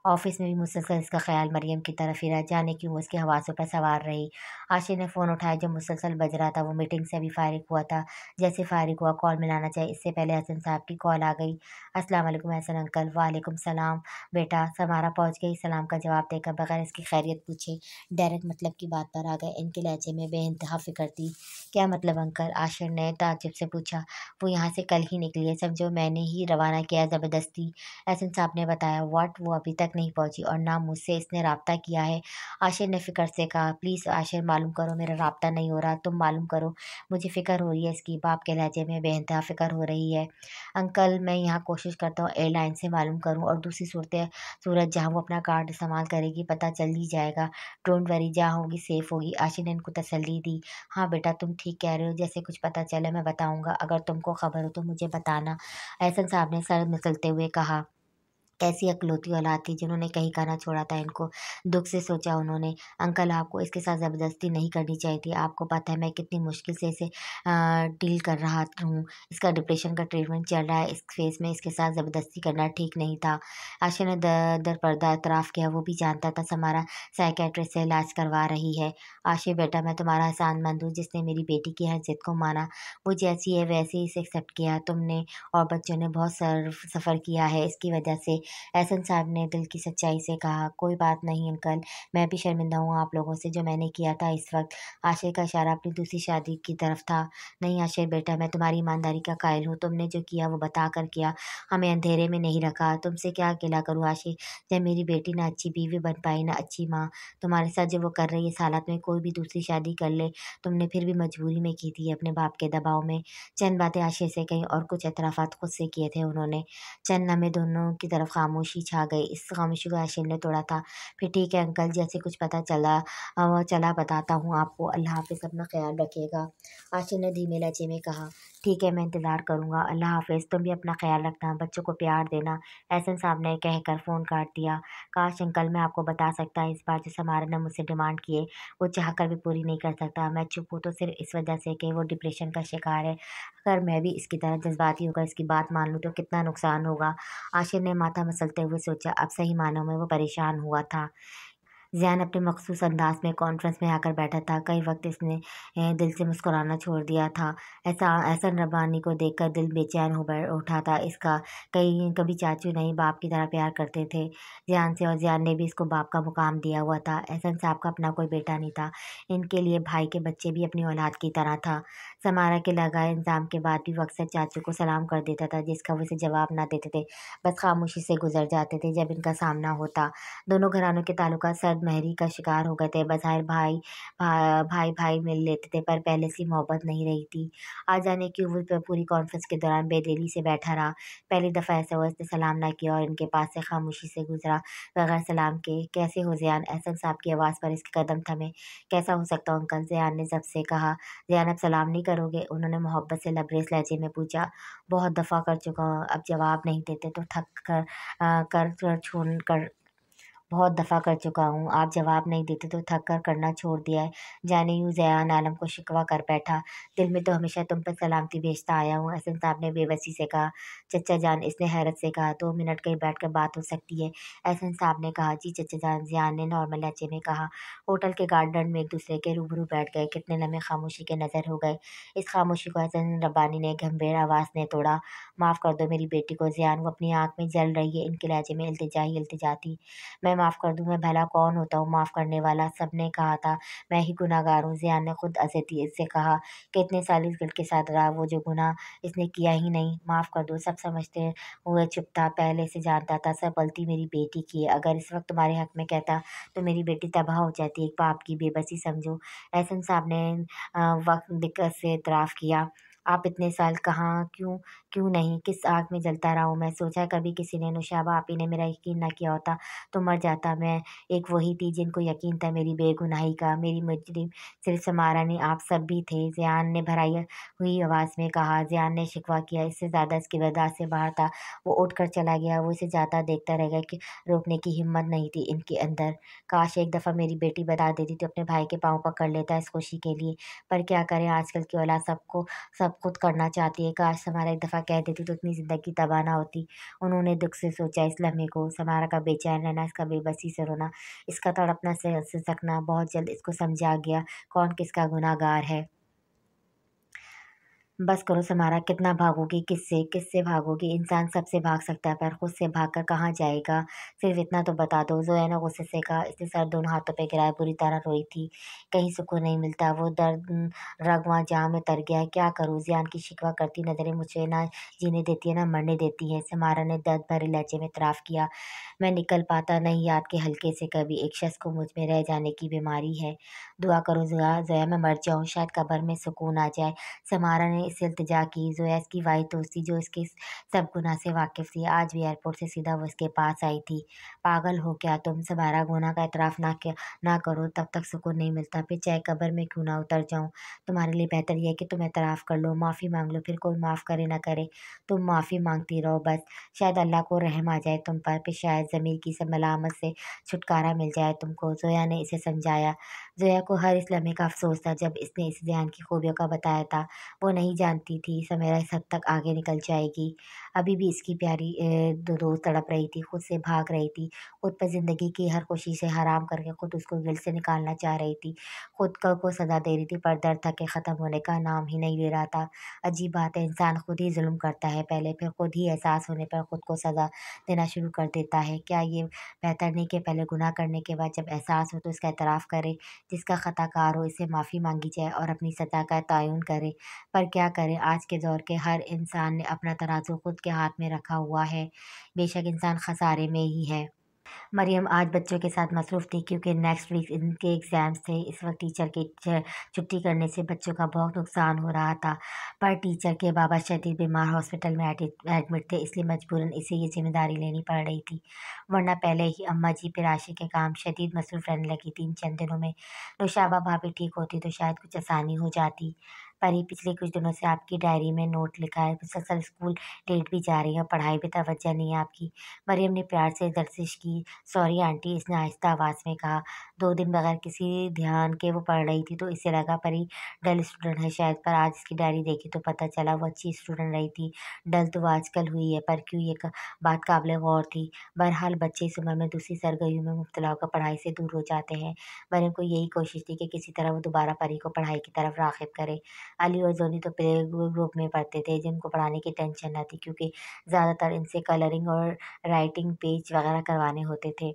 ऑफिस में भी मुसलसल इसका ख्याल मरियम की तरफ ही रहा, जाने क्यों वो उसके हवासों पर सवार रही। आशिर ने फ़ोन उठाया जो मुसलसल बज रहा था। वो मीटिंग से अभी फारिग हुआ था। जैसे फारिग हुआ कॉल मिलाना चाहिए, इससे पहले हसन साहब की कॉल आ गई। अस्सलाम वालेकुम हसन अंकल। वालेकुम सलाम बेटा। समारा पहुंच गई। सलाम का जवाब देकर बगैर इसकी खैरियत पूछे डायरेक्ट मतलब की बात पर आ गए। इनके लहजे में बेइंतहा फिक्र थी। क्या मतलब अंकल? आशिर ने ताज्जुब से पूछा। वो यहाँ से कल ही निकली है, समझो मैंने ही रवाना किया ज़बरदस्ती। एहसन साहब ने बताया। व्हाट? वो अभी तक नहीं पहुंची और ना मुझसे इसने राब्ता किया है? आशिर ने फ़िक्र से कहा। प्लीज़ आशिर मालूम करो, मेरा राब्ता नहीं हो रहा, तुम मालूम करो, मुझे फ़िक्र हो रही है इसकी। बाप के लहजे में बेइंतहा फ़िक्र हो रही है। अंकल मैं यहाँ कोशिश करता हूँ एयरलाइन से मालूम करूँ और दूसरी सूरत जहाँ वो अपना कार्ड इस्तेमाल करेगी पता चल ही जाएगा। डोंट वरी, जहाँ होगी सेफ होगी। आशिर ने इनको तसल्ली दी। हाँ बेटा तुम ठीक कह रहे हो, जैसे कुछ पता चले मैं बताऊँगा, अगर तुमको खबर हो तो मुझे बताना। एहसन साहब ने सर मसलते हुए कहा। कैसी अकलौती औलाद थी जिन्होंने कहीं का ना छोड़ा था इनको। दुख से सोचा उन्होंने। अंकल आपको इसके साथ ज़बरदस्ती नहीं करनी चाहिए थी। आपको पता है मैं कितनी मुश्किल से इसे डील कर रहा हूँ। इसका डिप्रेशन का ट्रीटमेंट चल रहा है। इस फेज़ में इसके साथ ज़बरदस्ती करना ठीक नहीं था। आशा ने दर पर्दा एतराफ़ किया। वो भी जानता था समारा साइकियाट्रिस्ट से इलाज करवा रही है। आशिर बेटा मैं तुम्हारा एहसानमंद हूँ जिसने मेरी बेटी की हर ज़िद को माना। वो जैसी है वैसे ही इसे एक्सेप्ट किया। तुमने और बच्चों ने बहुत सफ़र किया है इसकी वजह से। एहसन साहब ने दिल की सच्चाई से कहा। कोई बात नहीं अंकल, मैं भी शर्मिंदा हूँ आप लोगों से जो मैंने किया था इस वक्त। आशिर का इशारा अपनी दूसरी शादी की तरफ था। नहीं आशिर बेटा, मैं तुम्हारी ईमानदारी का कायल हूँ। तुमने जो किया वो बता कर किया, हमें अंधेरे में नहीं रखा। तुमसे क्या गिला करूँ आशिर, जब मेरी बेटी ना अच्छी बीवी बन पाई ना अच्छी माँ। तुम्हारे साथ जो वो कर रही है इस हालत में कोई भी दूसरी शादी कर ले। तुमने फिर भी मजबूरी में की थी, अपने बाप के दबाव में। चंद बातें आशिर से कहीं और कुछ एतराफ़ात खुद से किए थे उन्होंने। चंद लम्हे दोनों की तरफ खामोशी छा गई। इस खामोशी को आशिर ने तोड़ा था। फिर ठीक है अंकल, जैसे कुछ पता चला बताता हूँ आपको। अल्लाह हाफ़िज़, अपना ख़्याल रखिएगा। आशिर ने धीमे लहजे में कहा। ठीक है मैं इंतज़ार करूँगा। अल्लाह हाफ़िज़, तुम भी अपना ख़्याल रखना, बच्चों को प्यार देना। एहसन साहब ने कहकर फ़ोन काट दिया। काश अंकल मैं आपको बता सकता इस बार जो समारा ने मुझसे डिमांड की है वो चाह कर भी पूरी नहीं कर सकता। मैं चुप हूँ तो सिर्फ़ इस वजह से कि वो डिप्रेशन का शिकार है। अगर मैं भी इसकी तरह जज़्बाती होकर इसकी बात मान लूँ तो कितना नुकसान होगा। आशिर ने माथा मसलते हुए सोचा। अब सही मानों में वो परेशान हुआ था। ज़ियान अपने मख़सूस अंदाज़ में कॉन्फ्रेंस में आकर बैठा था। कई वक़्त इसने दिल से मुस्कुराना छोड़ दिया था। एहसन रब्बानी को देखकर दिल बेचैन हो उठा था इसका। कभी चाचू नहीं बाप की तरह प्यार करते थे ज़ियान से, और ज़ियान ने भी इसको बाप का मुकाम दिया हुआ था। एहसन साहब का अपना कोई बेटा नहीं था। इनके लिए भाई के बच्चे भी अपनी औलाद की तरह था। समारा के लगाए इंतज़ाम के बाद भी वो अक्सर चाचू को सलाम कर देता था, जिसका वो इसे जवाब ना देते थे, बस खामोशी से गुज़र जाते थे जब इनका सामना होता। दोनों घरानों के ताल्लुकात सर्द-महरी का शिकार हो गए थे। बज़ाहिर भाई-भाई मिल लेते थे, पर पहले सी मोहब्बत नहीं रही थी। आज जाने क्यों वो पूरी कॉन्फ्रेंस के दौरान बेदिली से बैठा रहा। पहली दफ़ा ऐसा हुआ इसने सलाम ना किया और इनके पास से खामोशी से गुज़रा बगैर सलाम के। कैसे हो ज़ियान? एहसन साहब की आवाज़ पर इसके कदम थमे। कैसा हो सकता हूँ अंकल? ज़ियान ने ज़ब्त से कहा। ज़ियान अब सलाम नहीं करोगे? उन्होंने मोहब्बत से लबरेज़ लहजे में पूछा। बहुत दफ़ा कर चुका हूँ, अब जवाब नहीं देते तो थक कर कर छोड़ कर बहुत दफ़ा कर चुका हूँ, आप जवाब नहीं देते तो थक कर करना छोड़ दिया है। जाने यूँ ज़यान आलम को शिकवा कर बैठा। दिल में तो हमेशा तुम पर सलामती भेजता आया हूँ। हसन साहब ने बेबसी से कहा। चचा जान, इसने हैरत से कहा। 2 मिनट कहीं बैठ कर बात हो सकती है? एहसन साहब ने कहा। जी चचा जान, ज़ियान ने नॉर्मल लहजे में कहा। होटल के गार्डन में एक दूसरे के रूबरू बैठ गए। कितने लम्हे खामोशी के नज़र हो गए। इस खामोशी को हसन रब्बानी ने गंभीर आवाज़ ने तोड़ा। माफ़ कर दो मेरी बेटी को ज़ियान, वो अपनी आँख में जल रही है। इनके लहजे में इल्तिजा ही इल्तिजा थी। मैं माफ़ कर दूँ, मैं भला कौन होता हूँ माफ़ करने वाला? सबने कहा था मैं ही गुनहगार हूँ। ज़ियान ने खुद अज़ियती से कहा कि इतने साल इस गिल्ड के साथ रहा, वो जो गुनाह इसने किया ही नहीं। माफ़ कर दो, सब समझते हुए चुप था। पहले से जानता था सब गलती मेरी बेटी की है। अगर इस वक्त तुम्हारे हक में कहता तो मेरी बेटी तबाह हो जाती। एक बाप की बेबसी समझो। एहसन साहब ने वक्त दिक्कत से इतराफ़ किया। आप इतने साल कहाँ, क्यों क्यों नहीं, किस आग में जलता रहा हूँ मैं? सोचा कभी किसी ने, नौशाबा आपी ने मेरा यकीन ना किया होता तो मर जाता मैं। एक वही थी जिनको यकीन था मेरी बेगुनाही का। मेरी मुजरिम सिर्फ समारा नहीं, आप सब भी थे। ज़ियान ने भराई हुई आवाज़ में कहा। ज़ियान ने शिकवा किया। इससे ज़्यादा इसकी बर्दाश्त से बाहर था। वो उठ कर चला गया। वो इसे जाता देखता रह गया कि रोकने की हिम्मत नहीं थी इनके अंदर। काश एक दफ़ा मेरी बेटी बता देती तो अपने भाई के पाँव पकड़ लेता इस खुशी के लिए। पर क्या करें, आजकल की औलाद सब खुद करना चाहती है। काश समारा एक दफ़ा कह देती तो इतनी ज़िंदगी तबाह ना होती। उन्होंने दुःख से सोचा इस लम्हे को। समारा का बेचैन रहना, इसका बेबसी से रोना, इसका तड़पना सिसकना, बहुत जल्द इसको समझ आ गया कौन किसका गुनहगार है। बस करो समारा, कितना भागोगी? किससे किससे भागोगी? इंसान सबसे भाग सकता है पर खुद से भागकर कहाँ जाएगा? सिर्फ इतना तो बता दो। ज़ोया ने गुस्से से कहा। इसने सर दोनों हाथों पे गिराया, बुरी तरह रोई थी। कहीं सुकून नहीं मिलता। वो दर्द रग वहाँ जाम में तर गया है। क्या करूँ? ज़ियान की शिकवा करती नज़रें मुझे ना जीने देती है ना मरने देती हैं। समारा ने दर्द भरे लहजे में इतराफ़ किया। मैं निकल पाता नहीं याद के हल्के से कभी। एक शख्स को मुझ में रह जाने की बीमारी है। दुआ करो ज़ोया, ज़ोया मैं मर जाऊँ, शायद कब्र में सुकून आ जाए। समारा ने इससे इल्तिजा की। ज़ोया इसकी वाही दोस्त थी जो इसके सब गुनाह से वाकिफ़ थी। आज भी एयरपोर्ट से सीधा वो इसके पास आई थी। पागल हो क्या तुम? समारा, गुनाह का एतराफ़ ना करो तब तक सुकून नहीं मिलता, फिर चाहे कब्र में क्यों ना उतर जाऊँ। तुम्हारे लिए बेहतर ये है कि तुम एतराफ़ कर लो, माफ़ी माँग लो, फिर कोई माफ़ करे ना करे, तुम माफ़ी माँगती रहो बस। शायद अल्लाह को रहम आ जाए तुम पर, फिर शायद ज़मीर की सब मलामत से छुटकारा मिल जाए तुमको। ज़ोया ने इसे समझाया। ज़ोया को हर इस लम्हे का अफ़सोस था जब इसने इस ज़ियान की खूबियों का बताया था। वो नहीं जानती थी समेरा इस हद तक आगे निकल जाएगी। अभी भी इसकी प्यारी दोस्त तड़प रही थी, खुद से भाग रही थी, खुद पर ज़िंदगी की हर खुशी से हराम करके खुद उसको दिल से निकालना चाह रही थी। खुद को सज़ा दे रही थी पर दर्द था कि ख़त्म होने का नाम ही नहीं ले रहा था। अजीब बात है, इंसान खुद ही ज़ुल्म करता है पहले, फिर खुद ही एहसास होने पर खुद को सज़ा देना शुरू कर देता है। क्या ये बेहतर नहीं कि पहले गुनाह करने के बाद जब एहसास हो तो इसका एतराफ़ करे, जिसका ख़ताकार हो इससे माफ़ी माँगी जाए और अपनी सज़ा का तयन करे। पर क्या करें, आज के दौर के हर इंसान ने अपना तराजू खुद के हाथ में रखा हुआ है। बेशक इंसान खसारे में ही है। मरियम आज बच्चों के साथ मसरूफ़ थी क्योंकि नेक्स्ट वीक इनके एग्ज़ाम्स थे। इस वक्त टीचर की छुट्टी करने से बच्चों का बहुत नुकसान हो रहा था। पर टीचर के बाबा शदीद बीमार हॉस्पिटल में एडमिट थे, इसलिए मजबूरन इसे ये ज़िम्मेदारी लेनी पड़ रही थी। वरना पहले ही अम्मा जी पे राशि के काम शदीद मसरूफ़ रहने लगी थी इन चंद दिनों में। नौशाबा भाभी ठीक होती तो शायद कुछ आसानी हो जाती। पर ये पिछले कुछ दिनों से आपकी डायरी में नोट लिखा है, मुसलसल स्कूल लेट भी जा रही है और पढ़ाई पे तवज्जो नहीं है आपकी। मरियम ने प्यार से दरशिश की। सॉरी आंटी, इसने आहिस्ता आवाज़ में कहा। 2 दिन बगैर किसी ध्यान के वो पढ़ रही थी तो इसे लगा परी डल स्टूडेंट है शायद, पर आज इसकी डायरी देखी तो पता चला वो अच्छी स्टूडेंट रही थी। डल तो वो आजकल हुई है, पर क्यों ये बात काबिल गौर थी। बहरहाल बच्चे इस उम्र में दूसरी सरगर्मियों में मुब्तला होकर पढ़ाई से दूर हो जाते हैं। मरियम को यही कोशिश थी कि किसी तरह वो दोबारा परी को पढ़ाई की तरफ राग़िब करे। अली और जोनी तो प्ले ग्रुप में पढ़ते थे जिनको पढ़ाने की टेंशन न थी क्योंकि ज़्यादातर इनसे कलरिंग और राइटिंग पेज वगैरह करवाने होते थे।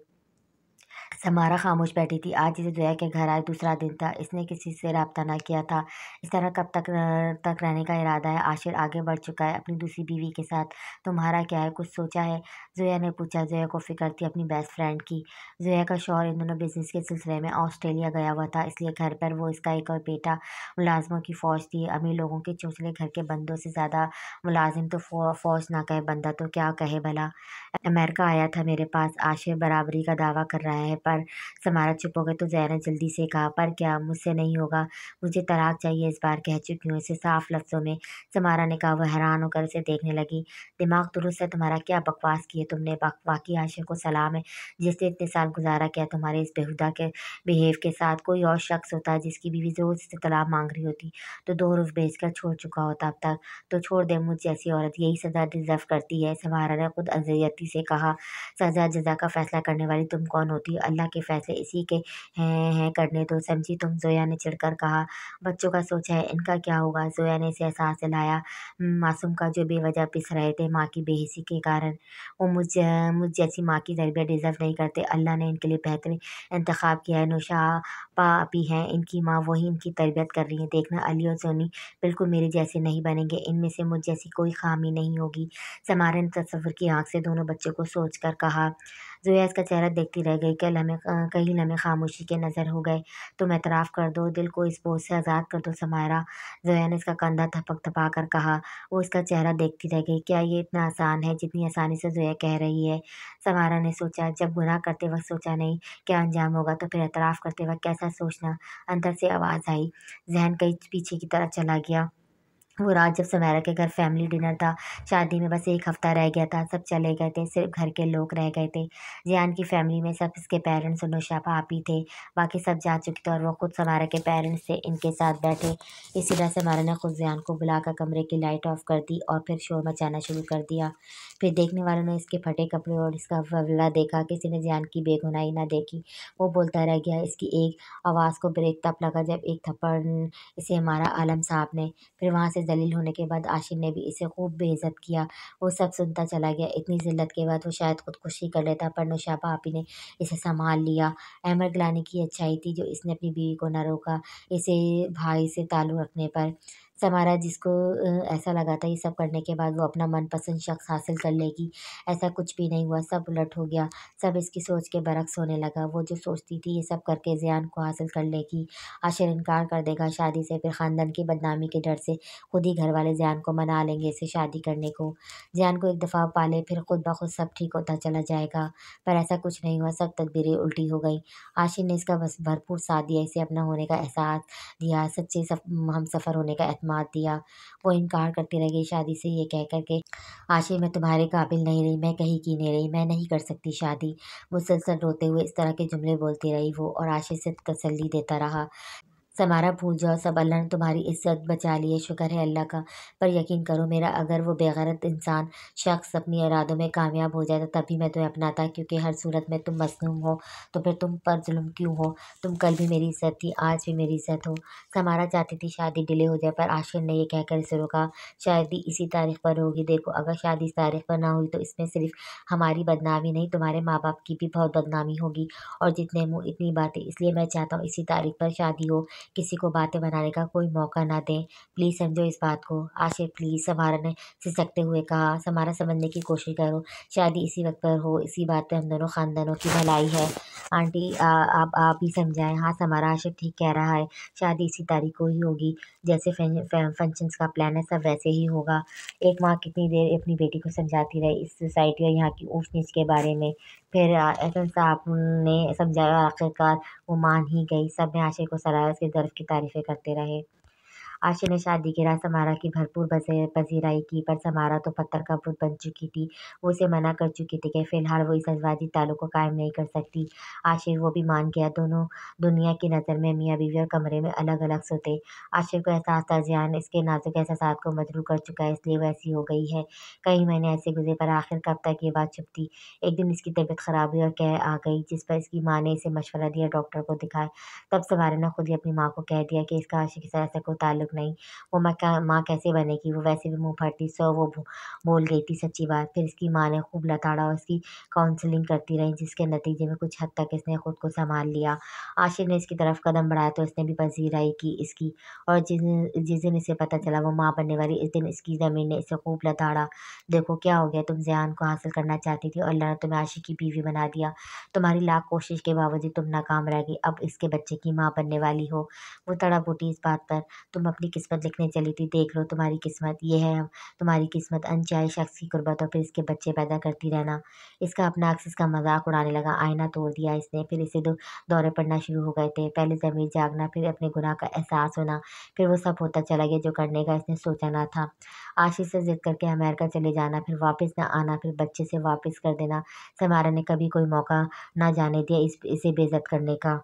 समारा खामोश बैठी थी। आज इसे जोया के घर आए दूसरा दिन था। इसने किसी से राब्ता ना किया था। इस तरह कब तक रहने का इरादा है? आशिर आगे बढ़ चुका है अपनी दूसरी बीवी के साथ। तुम्हारा क्या है, कुछ सोचा है? जोया ने पूछा। जोया को फ़िक्र थी अपनी बेस्ट फ्रेंड की। जोया का शौहर इन दिनों बिज़नेस के सिलसिले में ऑस्ट्रेलिया गया हुआ था, इसलिए घर पर वो, इसका एक और बेटा, मुलाज़िमों की फ़ौज थी। अमीर लोगों के चोंचले घर के बंदों से ज़्यादा मुलाज़िम तो फ़ौज ना कहे, बंदा तो क्या कहे भला। अमेरिका आया था मेरे पास। आशिर बराबरी का दावा कर रहा है, पर समारा चुप हो गई तो ज़ैया ने जल्दी से कहा, पर क्या मुझसे नहीं होगा, मुझे तलाक चाहिए, इस बार कह चुकी हूँ इसे साफ लफ्ज़ों में। समारा ने कहा। वह हैरान होकर उसे देखने लगी। दिमाग दुरुस्त है तुम्हारा, क्या बकवास की है तुमने? वाक़ई आशिक़ को सलाम है, जिसने इतने साल गुज़ारा किया तुम्हारे इस बेहुदा के बिहेव के साथ। कोई और शख्स होता जिसकी बीवी रोज़ से तलाक माँग रही होती तो 2 रोज़ भेजकर छोड़ चुका होता अब तक। तो छोड़ दे, मुझ जैसी औरत यही सज़ा डिज़र्व करती है। समारा ने खुद अज़ियती से कहा। सज़ा जज़ा का फ़ैसला करने वाली तुम कौन होती हो? अल्लाह के फ़ैसले इसी के हैं करने दो, समझी तुम? ज़ोया ने चिढ़कर कहा। बच्चों का सोचा है, इनका क्या होगा? ज़ोया ने इसे एहसास दिलाया मासूम का, जो बेवजह पिस रहे थे माँ की बेहिसी के कारण। वो मुझ जैसी माँ की तरबियत डिज़र्व नहीं करते। अल्लाह ने इनके लिए बेहतरीन इंतखाब किया है। नौशापा भी हैं इनकी माँ, वही इनकी तरबियत कर रही हैं। देखना अली और सोनी बिल्कुल मेरे जैसे नहीं बनेंगे, इनमें से मुझ जैसी कोई ख़ामी नहीं होगी। समारा ने तसव्वुर की आँख से दोनों बच्चों को सोच कर कहा। ज़ोया इसका चेहरा देखती रह गई। कई लम्हे खामोशी के नज़र हो गए। तुम एतराफ़ कर दो, दिल को इस बोझ से आज़ाद कर दो समारा, ज़ोया ने इसका कंधा थपथपा कर कहा। वो इसका चेहरा देखती रह गई। क्या ये इतना आसान है जितनी आसानी से ज़ोया कह रही है? समारा ने सोचा, जब गुनाह करते वक़्त सोचा नहीं क्या अंजाम होगा, तो फिर एतराफ़ करते वक़्त कैसा सोचना? अंदर से आवाज़ आई। ज़हन कहीं पीछे की तरफ चला गया। वो रात जब समारा के घर फैमिली डिनर था, शादी में बस 1 हफ्ता रह गया था, सब चले गए थे, सिर्फ घर के लोग रह गए थे। जियान की फैमिली में सब इसके पेरेंट्स और नौशाबा आप ही थे, बाकी सब जा चुके थे और वो खुद समारा के पेरेंट्स थे इनके साथ बैठे। इसी तरह समारा ने खुद जियान को बुलाकर कमरे की लाइट ऑफ कर दी और फिर शोर मचाना शुरू कर दिया। फिर देखने वालों ने इसके फटे कपड़े और इसका फवला देखा, किसी ने जियान की बेगुनाही ना देखी। वो बोलता रह गया। इसकी एक आवाज़ को ब्रेक तब लगा जब एक थप्पड़ इसे मारा आलम साहब ने। फिर वहाँ से ज़लील होने के बाद आशिर ने भी इसे खूब बेइज़्ज़त किया। वो सब सुनता चला गया। इतनी ज़िल्लत के बाद वो शायद खुदकुशी कर लेता, पर नौशाबा आपी ने इसे सँभाल लिया। अहमद गिलानी की अच्छाई थी जो इसने अपनी बीवी को न रोका, इसे भाई से ताल्लुक़ रखने पर। समारा जिसको ऐसा लगा था ये सब करने के बाद वो अपना मनपसंद शख़्स हासिल कर लेगी, ऐसा कुछ भी नहीं हुआ। सब उलट हो गया। सब इसकी सोच के बरअक्स होने लगा। वो जो सोचती थी ये सब करके ज़ियान को हासिल कर लेगी, आशिर इनकार कर देगा शादी से, फिर ख़ानदान की बदनामी के डर से खुद ही घरवाले ज़ियान को मना लेंगे इससे शादी करने को। ज़ियान को एक दफ़ा पाले फिर खुद ब खुद सब ठीक होता चला जाएगा, पर ऐसा कुछ नहीं हुआ। सब तदबीरें उल्टी हो गईं। आशिर ने इसका बस भरपूर साथ दिया, इसे अपना होने का एहसास दिया, सच्चे हमसफ़र होने का एतमाद दिया। वो इनकार करती रह गई शादी से, ये कह कर के आशिर मैं तुम्हारे काबिल नहीं रही, मैं कहीं की नहीं रही, मैं नहीं कर सकती शादी। मुसलसल रोते हुए इस तरह के जुमले बोलती रही वो और आशिर से तसल्ली देता रहा। समारा भूल जाओ सब, अल्लाह ने तुम्हारी इज़्ज़त बचा ली है, शुक्र है अल्लाह का। पर यकीन करो मेरा, अगर वो बेगैरत इंसान शख़्स अपनी इरादों में कामयाब हो जाए तो तभी मैं तुम्हें अपनाता, क्योंकि हर सूरत में तुम मज़लूम हो, तो फिर तुम पर ज़ुल्म क्यों हो? तुम कल भी मेरी इज़्ज़त थी, आज भी मेरी इज़्ज़त हो। समारा चाहती थी शादी डिले हो जाए, पर आशिर ने ये कहकर इसे रोका, शादी इसी तारीख पर होगी। देखो अगर शादी इस तारीख पर ना हुई तो इसमें सिर्फ़ हमारी बदनामी नहीं, तुम्हारे माँ-बाप की भी बहुत बदनामी होगी। और जितने मुँह इतनी बातें, इसलिए मैं चाहता हूँ इसी तारीख पर शादी हो, किसी को बातें बनाने का कोई मौका ना दें। प्लीज़ समझो इस बात को। आशिर प्लीज़, समारा ने सिसकते हुए कहा। समारा समझने की कोशिश करो, शादी इसी वक्त पर हो, इसी बात पे हम दोनों ख़ानदानों की भलाई है। आंटी आप ही समझाएं। हाँ समारा, आशिर ठीक कह रहा है, शादी इसी तारीख को ही होगी, जैसे फंक्शंस का प्लान है सब वैसे ही होगा। एक माँ कितनी देर अपनी बेटी को समझाती रही इस सोसाइटी और यहाँ की ऊँच नीच के बारे में। फिर एहसन साहब ने समझाया, आखिरकार वो मान ही गई। सब ने आशिर को सराहा, उसके गर्व की तारीफ़ें करते रहे। आशिर ने शादी के रात समारा की भरपूर पजीराई की, पर समारा तो पत्थर का बुत बन चुकी थी। वो उसे मना कर चुकी थी कि फ़िलहाल वो इस अज़वाजी ताल्लुक़ को कायम नहीं कर सकती। आशिर वो भी मान गया। दोनों दुनिया की नज़र में मियाँ-बीवी और कमरे में अलग-अलग सोते। आशिर को एहसास था ज़ियान इसके नाज़ुक एहसासात को मजरूह कर चुका है, इसलिए वो ऐसी हो गई है। कई महीने ऐसे गुज़रे, पर आखिर कब तक ये बात छुपती। एक दिन इसकी तबीयत ख़राब हुई और कह आ गई, जिस पर इसकी माँ ने इसे मशवरा दिया डॉक्टर को दिखाए। तब समारा ने खुद ही अपनी माँ को कह दिया कि इसका आशिक के साथ ऐसा कोई ताल्लुक़ नहीं। वो माँ कैसे बनेगी? वो वैसे भी मुँह फटी, सो वो बोल गई थी सच्ची बात। फिर इसकी माँ ने खूब लताड़ा और इसकी काउंसलिंग करती रही, जिसके नतीजे में कुछ हद तक इसने खुद को सँभाल लिया। आशिर ने इसकी तरफ कदम बढ़ाया तो इसने भी पज़ीराई की इसकी, और जिस दिन इसे पता चला वो माँ बनने वाली, इस दिन इसकी ज़मीन ने इसे खूब लताड़ा। देखो क्या हो गया, तुम ज़ियान को हासिल करना चाहती थी और अल्लाह ने तुम्हें आशिक की बीवी बना दिया। तुम्हारी लाख कोशिश के बावजूद तुम नाकाम रह गई। अब इसके बच्चे की माँ बनने वाली हो। वो तड़प उठी इस बात पर। तुम अब अपनी किस्मत लिखने चली थी, देख लो तुम्हारी किस्मत ये है, तुम्हारी किस्मत अनचाहे शख्स की गुर्बत और फिर इसके बच्चे पैदा करती रहना। इसका अपना अक्स इसका मजाक उड़ाने लगा, आईना तोड़ दिया इसने, फिर इसे दौरे पड़ना शुरू हो गए थे। पहले ज़मीर जागना, फिर अपने गुनाह का एहसास होना, फिर वो सब होता चला गया जो करने का इसने सोचा ना था। आशीष से ज़िद करके अमेरिका चले जाना, फिर वापस ना आना, फिर बच्चे से वापस कर देना। समारा ने कभी कोई मौका ना जाने दिया इसे बेइज्जत करने का।